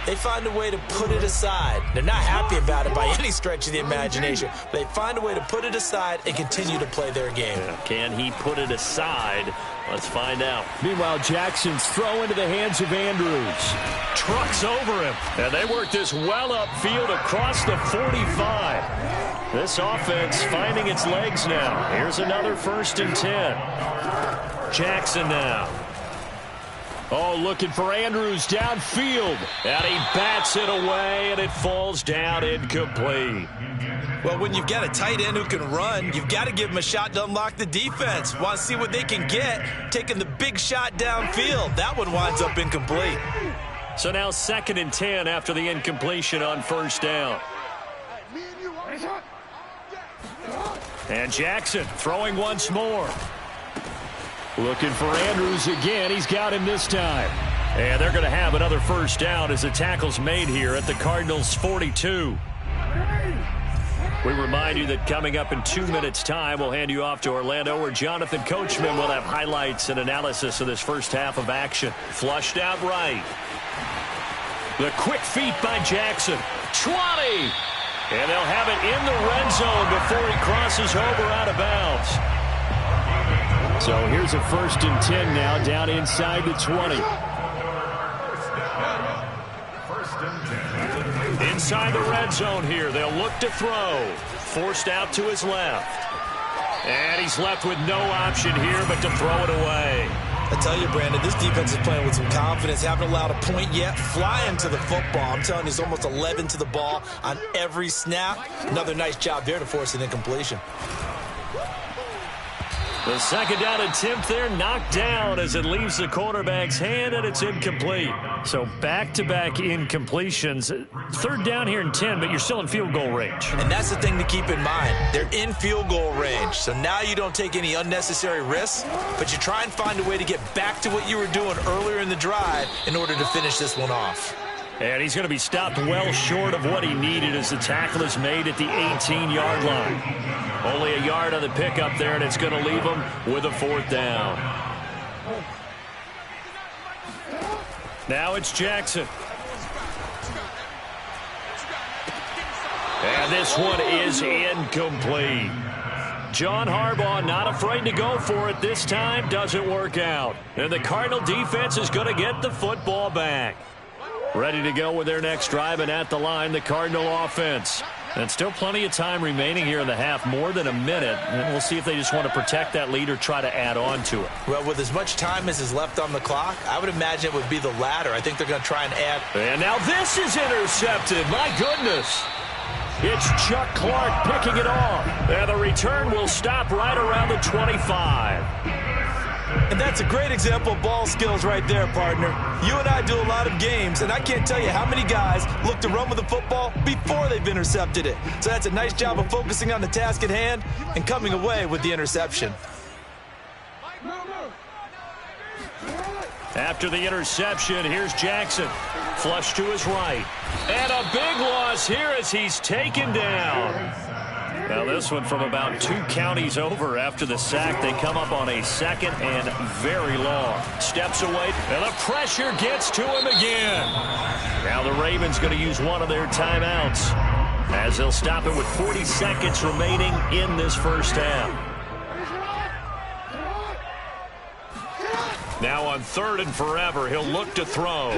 they find a way to put it aside. They're not happy about it by any stretch of the imagination. They find a way to put it aside and continue to play their game. Can he put it aside? Let's find out. Meanwhile, Jackson's throw into the hands of Andrews. Trucks over him. And they work this well upfield across the 45. This offense finding its legs now. Here's another 1st and 10. Jackson now. Oh, looking for Andrews downfield. And he bats it away, and it falls down incomplete. Well, when you've got a tight end who can run, you've got to give him a shot to unlock the defense. Want to see what they can get, taking the big shot downfield. That one winds up incomplete. So now 2nd and 10 after the incompletion on 1st down. And Jackson throwing once more. Looking for Andrews again. He's got him this time. And they're going to have another 1st down as the tackle's made here at the Cardinals' 42. We remind you that coming up in 2 minutes' time, we'll hand you off to Orlando, where Jonathan Coachman will have highlights and analysis of this first half of action. Flushed out right. The quick feet by Jackson. 20! And they'll have it in the red zone before he crosses over out of bounds. So here's a 1st and 10 now, down inside the 20. Inside the red zone here, they'll look to throw. Forced out to his left. And he's left with no option here but to throw it away. I tell you, Brandon, this defense is playing with some confidence. Haven't allowed a point yet. Flying to the football. I'm telling you, it's almost 11 to the ball on every snap. Another nice job there to force an incompletion. The 2nd down attempt there knocked down as it leaves the quarterback's hand, and it's incomplete. So back-to-back incompletions. 3rd down here and 10, but you're still in field goal range. And that's the thing to keep in mind. They're in field goal range. So now you don't take any unnecessary risks, but you try and find a way to get back to what you were doing earlier in the drive in order to finish this one off. And he's going to be stopped well short of what he needed as the tackle is made at the 18-yard line. Only a yard on the pickup there, and it's going to leave him with a 4th down. Now it's Jackson. And this one is incomplete. John Harbaugh not afraid to go for it this time. Doesn't work out. And the Cardinal defense is going to get the football back. Ready to go with their next drive, and at the line, the Cardinal offense. And still plenty of time remaining here in the half, more than a minute. And we'll see if they just want to protect that lead or try to add on to it. Well, with as much time as is left on the clock, I would imagine it would be the latter. I think they're going to try and add. And now this is intercepted. My goodness. It's Chuck Clark picking it off. And the return will stop right around the 25. And that's a great example of ball skills right there, partner. You and I do a lot of games, and I can't tell you how many guys look to run with the football before they've intercepted it. So that's a nice job of focusing on the task at hand and coming away with the interception. After the interception, here's Jackson. Flush to his right. And a big loss here as he's taken down. Now this one from about 2 counties over after the sack. They come up on a 2nd and very long. Steps away, and the pressure gets to him again. Now the Ravens going to use one of their timeouts as they'll stop it with 40 seconds remaining in this first half. Now on 3rd and forever, he'll look to throw.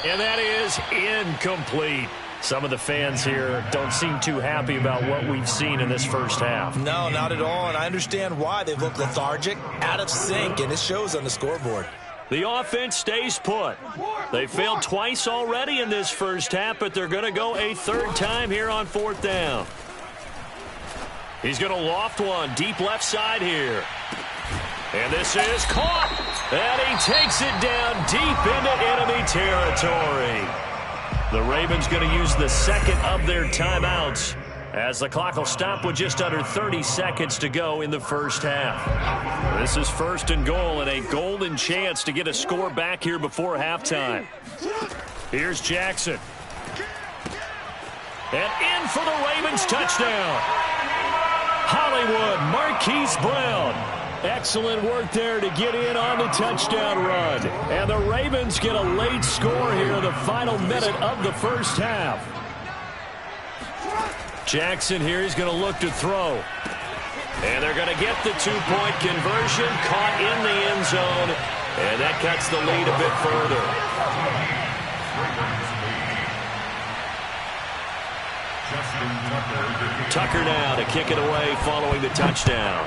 And that is incomplete. Some of the fans here don't seem too happy about what we've seen in this first half. No, not at all, and I understand why. They've looked lethargic, out of sync, and it shows on the scoreboard. The offense stays put. They failed twice already in this first half, but they're going to go a 3rd time here on 4th down. He's going to loft one deep left side here. And this is caught. And he takes it down deep into enemy territory. The Ravens going to use the 2nd of their timeouts as the clock will stop with just under 30 seconds to go in the first half. This is 1st and goal and a golden chance to get a score back here before halftime. Here's Jackson. And in for the Ravens touchdown. Hollywood Marquise Brown. Excellent work there to get in on the touchdown run. And the Ravens get a late score here in the final minute of the first half. Jackson here is going to look to throw. And they're going to get the two-point conversion, caught in the end zone, and that cuts the lead a bit further. Tucker now to kick it away following the touchdown.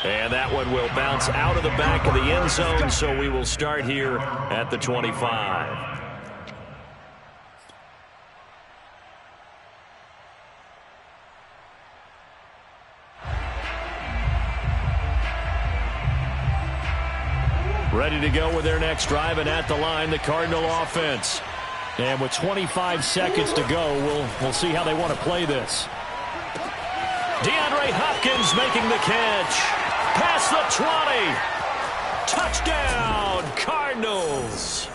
And that one will bounce out of the back of the end zone, so we will start here at the 25. Ready to go with their next drive, and at the line, the Cardinal offense. And with 25 seconds to go, we'll see how they want to play this. DeAndre Hopkins making the catch. Past the 20. Touchdown, Cardinals.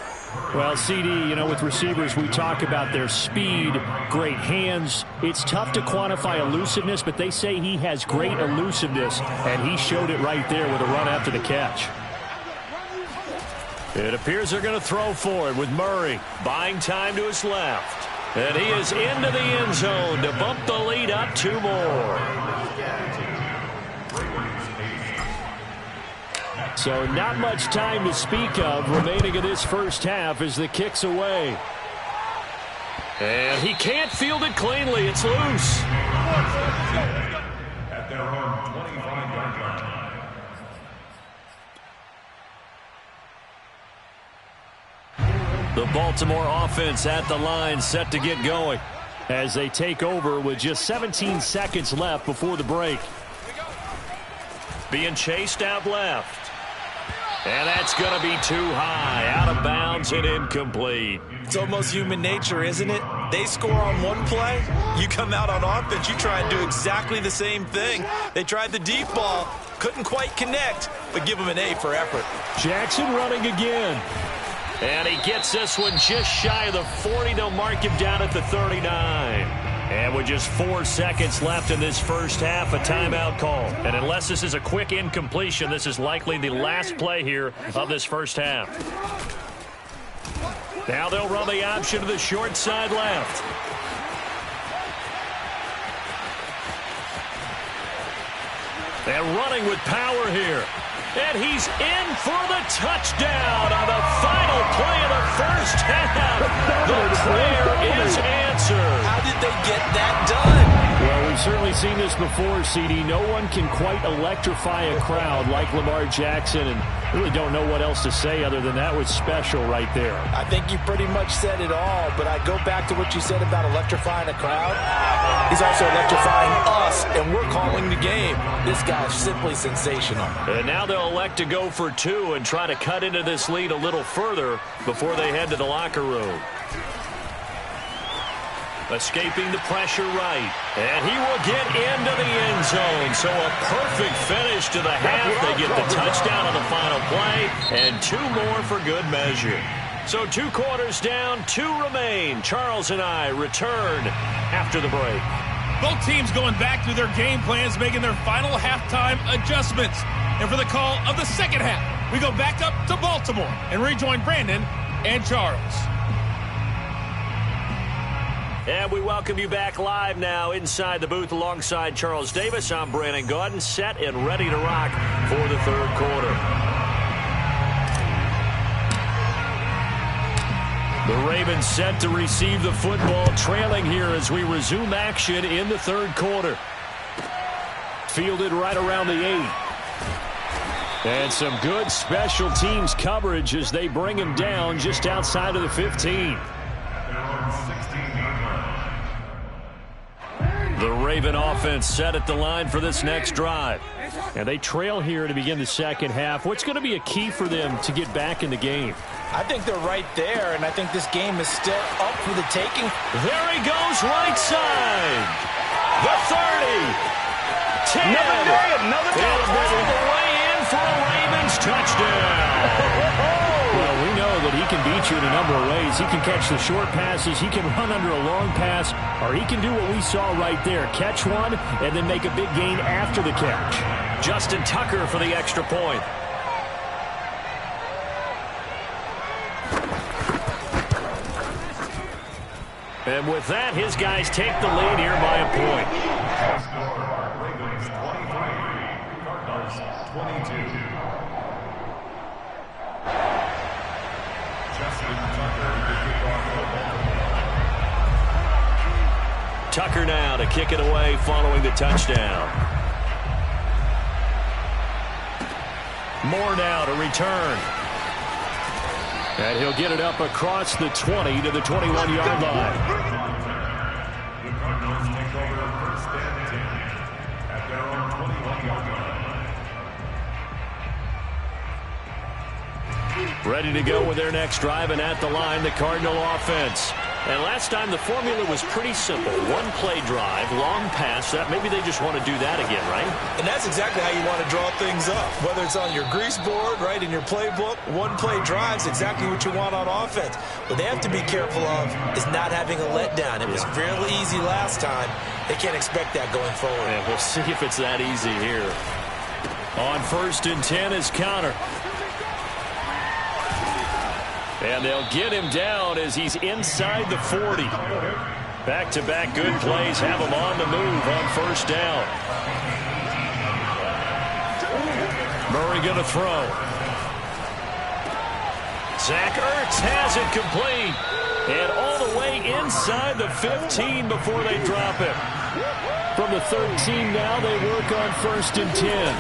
Well, CD, you know, with receivers, we talk about their speed, great hands. It's tough to quantify elusiveness, but they say he has great elusiveness, and he showed it right there with a run after the catch. It appears they're going to throw for it with Murray buying time to his left. And he is into the end zone to bump the lead up 2 more. So not much time to speak of remaining in this first half as the kick's away. And he can't field it cleanly. It's loose. At their own 25-yard line. The Baltimore offense at the line, set to get going as they take over with just 17 seconds left before the break. Being chased out left. And that's going to be too high, out of bounds and incomplete. It's almost human nature, isn't it? They score on one play, you come out on offense, you try and do exactly the same thing. They tried the deep ball, couldn't quite connect, but give them an A for effort. Jackson running again. And he gets this one just shy of the 40. They'll mark him down at the 39. And with just 4 seconds left in this first half, a timeout call. And unless this is a quick incompletion, this is likely the last play here of this first half. Now they'll run the option to the short side left. And running with power here. And he's in for the touchdown on the final play of the first half. The prayer is answered. How did they get that done? Well, we've certainly seen this before, CD. No one can quite electrify a crowd like Lamar Jackson, and really don't know what else to say other than that was special right there. I think you pretty much said it all, but I go back to what you said about electrifying a crowd. He's also electrifying us, and we're calling the game. This guy's simply sensational. And now they'll elect to go for 2 and try to cut into this lead a little further before they head to the locker room. Escaping the pressure right. And he will get into the end zone. So a perfect finish to the half. They get the touchdown on the final play. And 2 more for good measure. So 2 quarters down, 2 remain. Charles and I return after the break. Both teams going back through their game plans, making their final halftime adjustments. And for the call of the second half, we go back up to Baltimore and rejoin Brandon and Charles. And we welcome you back live now inside the booth alongside Charles Davis. I'm Brandon Gaudin, set and ready to rock for the third quarter. The Ravens set to receive the football, trailing here as we resume action in the third quarter. Fielded right around the 8. And some good special teams coverage as they bring him down just outside of the 15. The Raven offense set at the line for this next drive. And they trail here to begin the second half. What's going to be a key for them to get back in the game? I think they're right there, and I think this game is still up for the taking. There he goes, right side. The 30. 10. Another day. All the way in for a Ravens touchdown. Well, we know that he can beat you in a number of ways. He can catch the short passes, he can run under a long pass, or he can do what we saw right there, catch one and then make a big gain after the catch. Justin Tucker for the extra point. And with that, his guys take the lead here by a point. Ravens 23, Cardinals 22. Justin Tucker to kick off football. Tucker now to kick it away following the touchdown. Moore now to return. And he'll get it up across the 20 to the 21-yard line. The Cardinals take over first and 10 at their own 21-yard line. Ready to go with their next drive, and at the line, the Cardinal offense. And last time, the formula was pretty simple. One-play drive, long pass. Maybe they just want to do that again, right? And that's exactly how you want to draw things up. Whether it's on your grease board, right, in your playbook, one-play drive's exactly what you want on offense. What they have to be careful of is not having a letdown. It was fairly easy last time. They can't expect that going forward. And we'll see if it's that easy here. On first and 10 is Connor. And they'll get him down as he's inside the 40. Back-to-back good plays have him on the move on first down. Murray going to throw. Zach Ertz has it complete. And all the way inside the 15 before they drop it. From the 13 now, they work on first and 10.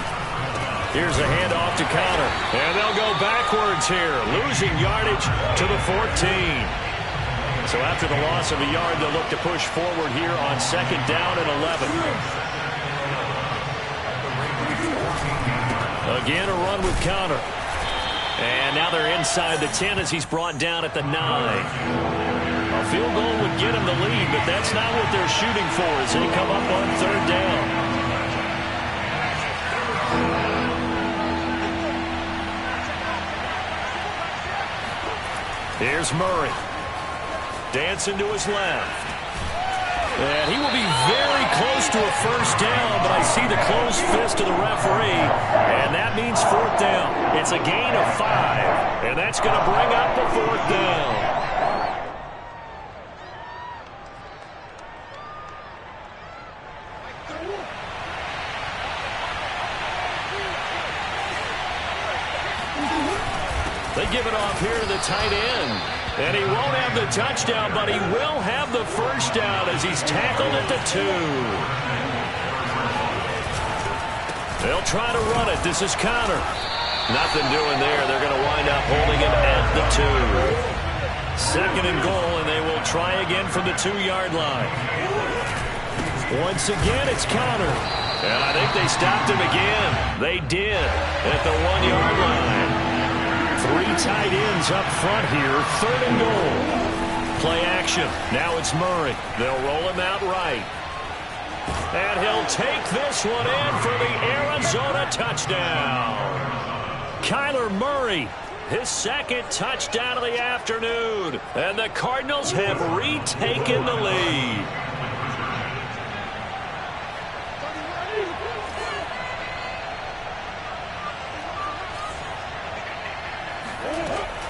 Here's a handoff to Connor. And they'll go backwards here, losing yardage to the 14. So after the loss of a yard, they'll look to push forward here on second down and 11. Again, a run with Connor. And now they're inside the 10 as he's brought down at the 9. A field goal would get him the lead, but that's not what they're shooting for as they come up on third down. Here's Murray. Dancing to his left. And he will be very close to a first down, but I see the closed fist of the referee, and that means fourth down. It's a gain of 5, and that's going to bring up the fourth down. They give it off here to the tight end. And he won't have the touchdown, but he will have the first down as he's tackled at the 2. They'll try to run it. This is Connor. Nothing doing there. They're going to wind up holding him at the 2. Second and goal, and they will try again from the 2-yard line. Once again, it's Connor. And I think they stopped him again. They did at the 1-yard line. 3 tight ends up front here. Third and goal. Play action. Now it's Murray. They'll roll him out right. And he'll take this one in for the Arizona touchdown. Kyler Murray, his second touchdown of the afternoon. And the Cardinals have retaken the lead.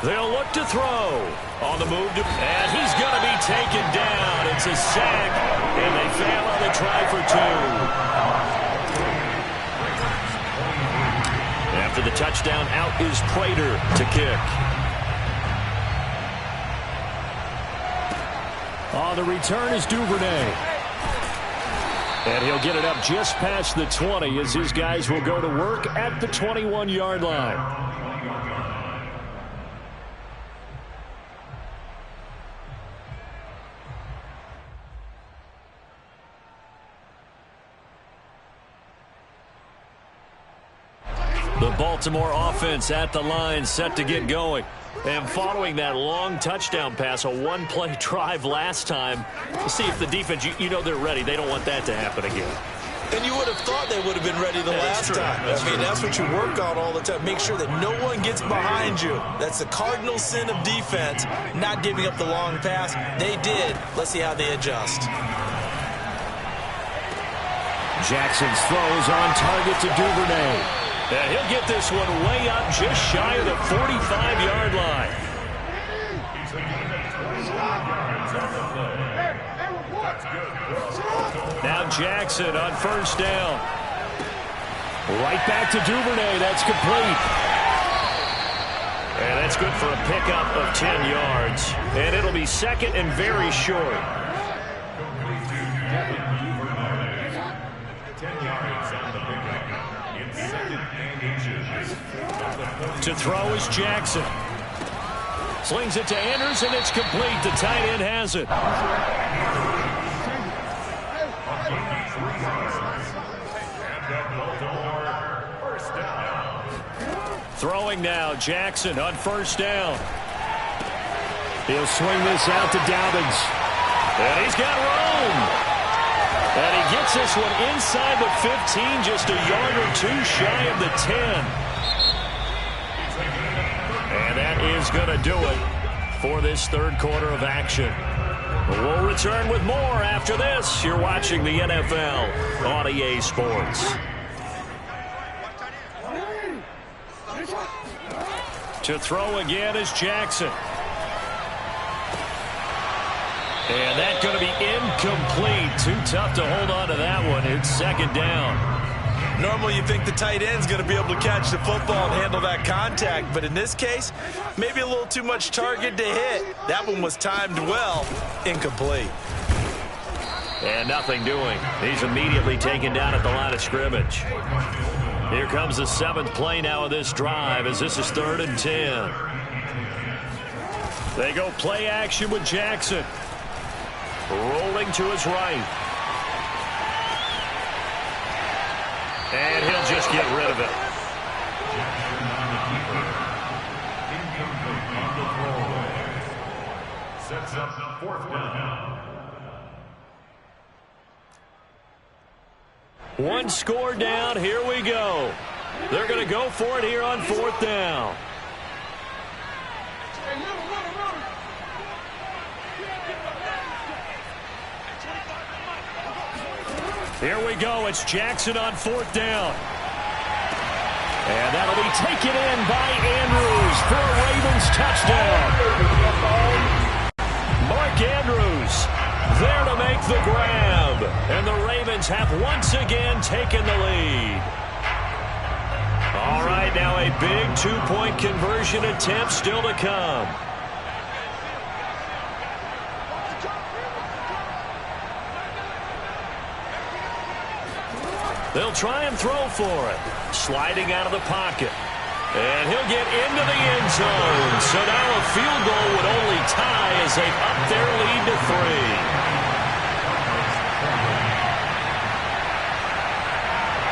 They'll look to throw. On the move, and he's going to be taken down. It's a sack, and they fail on the try for 2. After the touchdown, out is Prater to kick. On the return is Duvernay. And he'll get it up just past the 20 as his guys will go to work at the 21-yard line. The Baltimore offense at the line, set to get going. And following that long touchdown pass, a one-play drive last time, we'll see if the defense, you know they're ready. They don't want that to happen again. And you would have thought they would have been ready the last time. I mean, that's what you work on all the time. Make sure that no one gets behind you. That's the cardinal sin of defense, not giving up the long pass. They did. Let's see how they adjust. Jackson's throws on target to Duvernay. And he'll get this one way up just shy of the 45-yard line. Now Jackson on first down. Right back to Duvernay. That's complete. And that's good for a pickup of 10 yards. And it'll be second and very short. 10 yards on the pickup. It's second and inches. To throw is Jackson. Slings it to Anders, and it's complete. The tight end has it. Throwing now, Jackson on first down. He'll swing this out to Dobbins. And he's got room. And he gets this one inside the 15, just a yard or two shy of the 10. And that is going to do it for this third quarter of action. We'll return with more after this. You're watching the NFL on EA Sports. To throw again is Jackson. And that's going to be incomplete. Too tough to hold on to that one. It's second down. Normally you think the tight end's going to be able to catch the football and handle that contact, but in this case, maybe a little too much target to hit. That one was timed well. Incomplete. And nothing doing. He's immediately taken down at the line of scrimmage. Here comes the seventh play now of this drive as this is 3rd and 10. They go play action with Jackson. Rolling to his right. And he'll just get rid of it. Sets up 4th down. One score down. Here we go. They're going to go for it here on 4th down. Here we go. It's Jackson on 4th down. And that'll be taken in by Andrews for a Ravens touchdown. Mark Andrews there to make the grab. And the Ravens have once again taken the lead. All right, now a big 2-point conversion attempt still to come. They'll try and throw for it. Sliding out of the pocket. And he'll get into the end zone. So now a field goal would only tie as they've upped their lead to 3.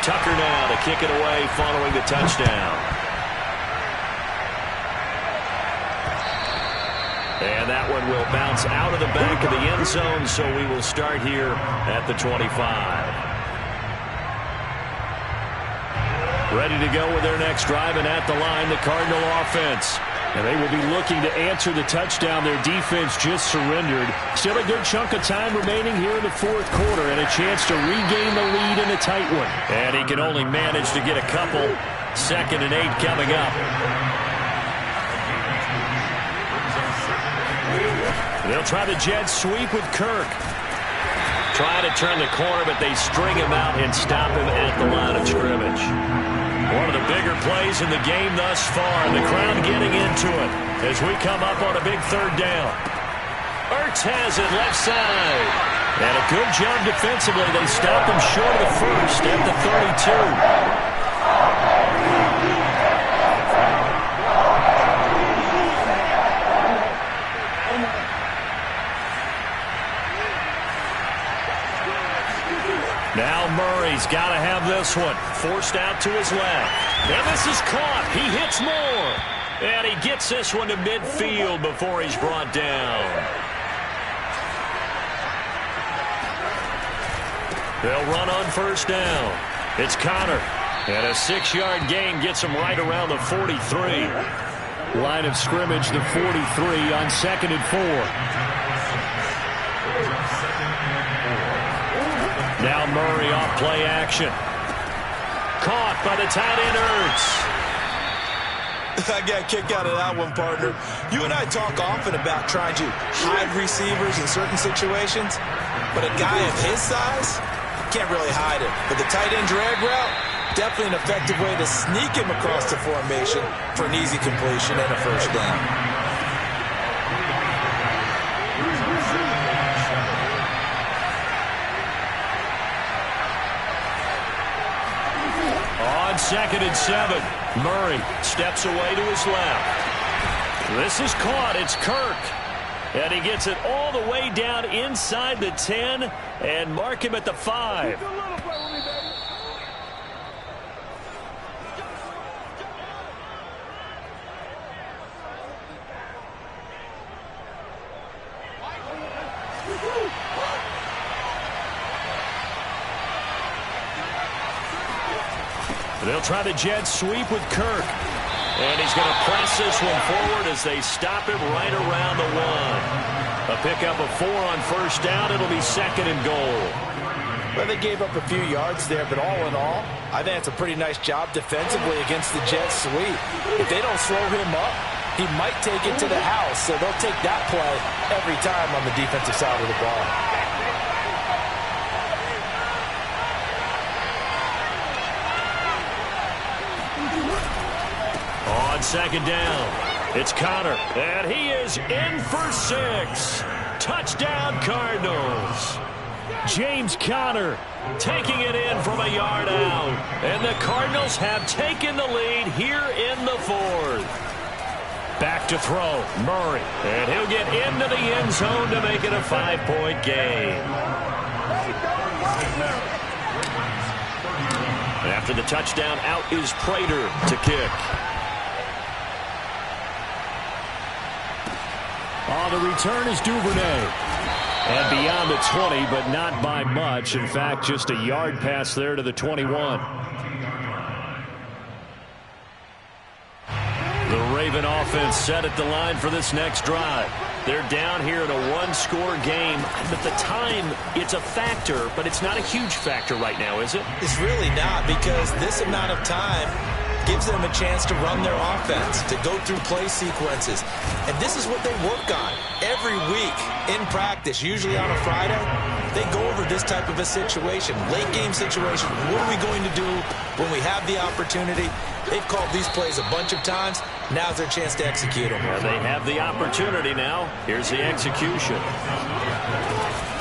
Tucker now to kick it away following the touchdown. And that one will bounce out of the back of the end zone, so we will start here at the 25. Ready to go with their next drive, and at the line, the Cardinal offense. And they will be looking to answer the touchdown their defense just surrendered. Still a good chunk of time remaining here in the 4th quarter, and a chance to regain the lead in a tight one. And he can only manage to get a couple. 2nd and 8 coming up. They'll try the jet sweep with Kirk. Try to turn the corner, but they string him out and stop him at the line of scrimmage. One of the bigger plays in the game thus far. The crowd getting into it as we come up on a big 3rd down. Ertz has it left side. And a good job defensively. They stopped him short of the first at the 32. Now Murray's got to have this one. Forced out to his left. And this is caught. He hits more. And he gets this one to midfield before he's brought down. They'll run on first down. It's Connor. And a 6-yard gain gets him right around the 43. Line of scrimmage, the 43 on 2nd and 4. Now Murray off play action. Caught by the tight end Ertz. I got a kick out of that one, partner. You and I talk often about trying to hide receivers in certain situations, but a guy of his size can't really hide him. But the tight end drag route, definitely an effective way to sneak him across the formation for an easy completion and a first down. On 2nd and 7, Murray steps away to his left. This is caught. It's Kirk. And he gets it all the way down inside the 10 and mark him at the 5. They'll try the jet sweep with Kirk. And he's going to press this one forward as they stop him right around the 1. A pickup of 4 on first down. It'll be 2nd and goal. Well, they gave up a few yards there, but all in all, I think it's a pretty nice job defensively against the jet sweep. If they don't slow him up, he might take it to the house, so they'll take that play every time on the defensive side of the ball. On 2nd down, it's Connor, and he is in for 6. Touchdown, Cardinals. James Conner taking it in from a yard out, and the Cardinals have taken the lead here in the 4th. Back to throw, Murray, and he'll get into the end zone to make it a 5-point game. After the touchdown, out is Prater to kick. On the return is Duvernay. And beyond the 20, but not by much. In fact, just a yard pass there to the 21. The Raven offense set at the line for this next drive. They're down here in a 1-score game. But the time, it's a factor, but it's not a huge factor right now, is it? It's really not, because this amount of time gives them a chance to run their offense, to go through play sequences. And this is what they work on every week in practice, usually on a Friday. They go over this type of a situation, late game situation. What are we going to do when we have the opportunity? They've called these plays a bunch of times. Now's their chance to execute them. Well, they have the opportunity now. Here's the execution.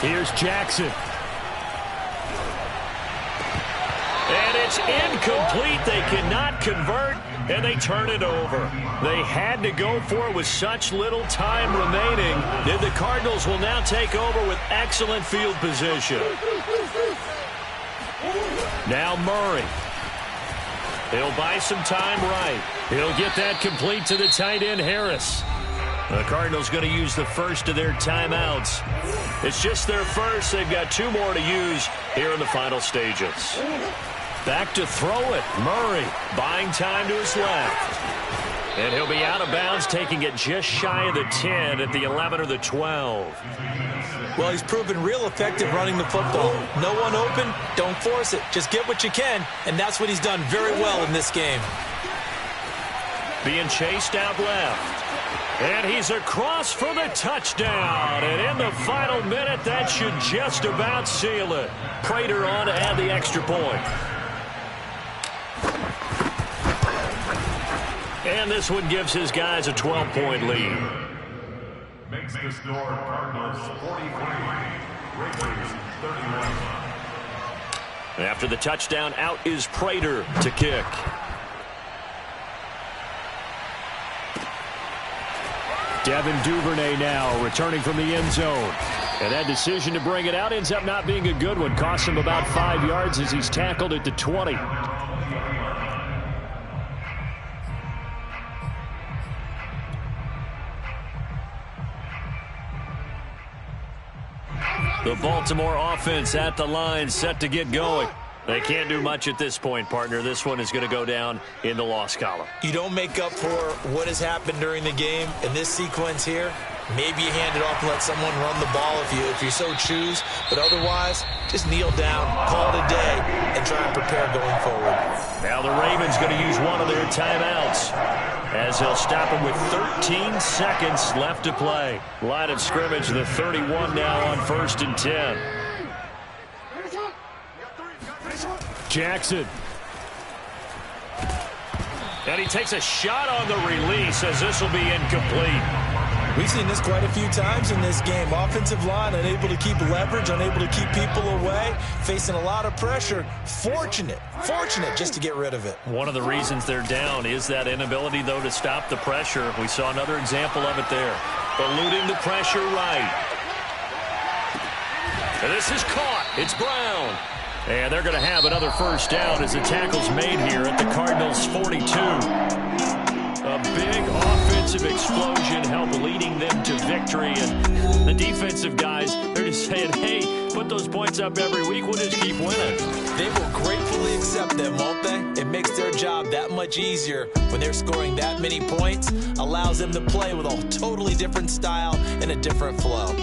Here's Jackson. And it's incomplete. They cannot convert, and they turn it over. They had to go for it with such little time remaining. And the Cardinals will now take over with excellent field position. Now Murray. He'll buy some time right. He'll get that complete to the tight end, Harris. The Cardinals going to use the first of their timeouts. It's just their first. They've got 2 more to use here in the final stages. Back to throw it. Murray buying time to his left. And he'll be out of bounds, taking it just shy of the 10 at the 11 or the 12. Well, he's proven real effective running the football. No one open, don't force it. Just get what you can, and that's what he's done very well in this game. Being chased out left. And he's across for the touchdown. And in the final minute, that should just about seal it. Prater on to add the extra point. And this one gives his guys a 12-point lead. Makes the score Cardinals 43, Raiders 31. After the touchdown, out is Prater to kick. Devin Duvernay now returning from the end zone. And that decision to bring it out ends up not being a good one. Costs him about 5 yards as he's tackled at the 20. The Baltimore offense at the line, set to get going. They can't do much at this point, partner. This one is going to go down in the loss column. You don't make up for what has happened during the game in this sequence here. Maybe you hand it off and let someone run the ball if you so choose. But otherwise, just kneel down, call it a day, and try and prepare going forward. Now the Ravens going to use one of their timeouts as they'll stop him with 13 seconds left to play. Line of scrimmage, the 31 now on 1st and 10. Jackson. And he takes a shot on the release as this will be incomplete. We've seen this quite a few times in this game. Offensive line unable to keep leverage, unable to keep people away, facing a lot of pressure. Fortunate just to get rid of it. One of the reasons they're down is that inability, though, to stop the pressure. We saw another example of it there. Eluding the pressure right. And this is caught. It's Brown. And they're going to have another first down as the tackle's made here at the Cardinals' 42. A big offensive explosion helped leading them to victory. And the defensive guys, they're just saying, hey, put those points up every week. We'll just keep winning. They will gratefully accept them, won't they? It makes their job that much easier when they're scoring that many points. Allows them to play with a totally different style and a different flow.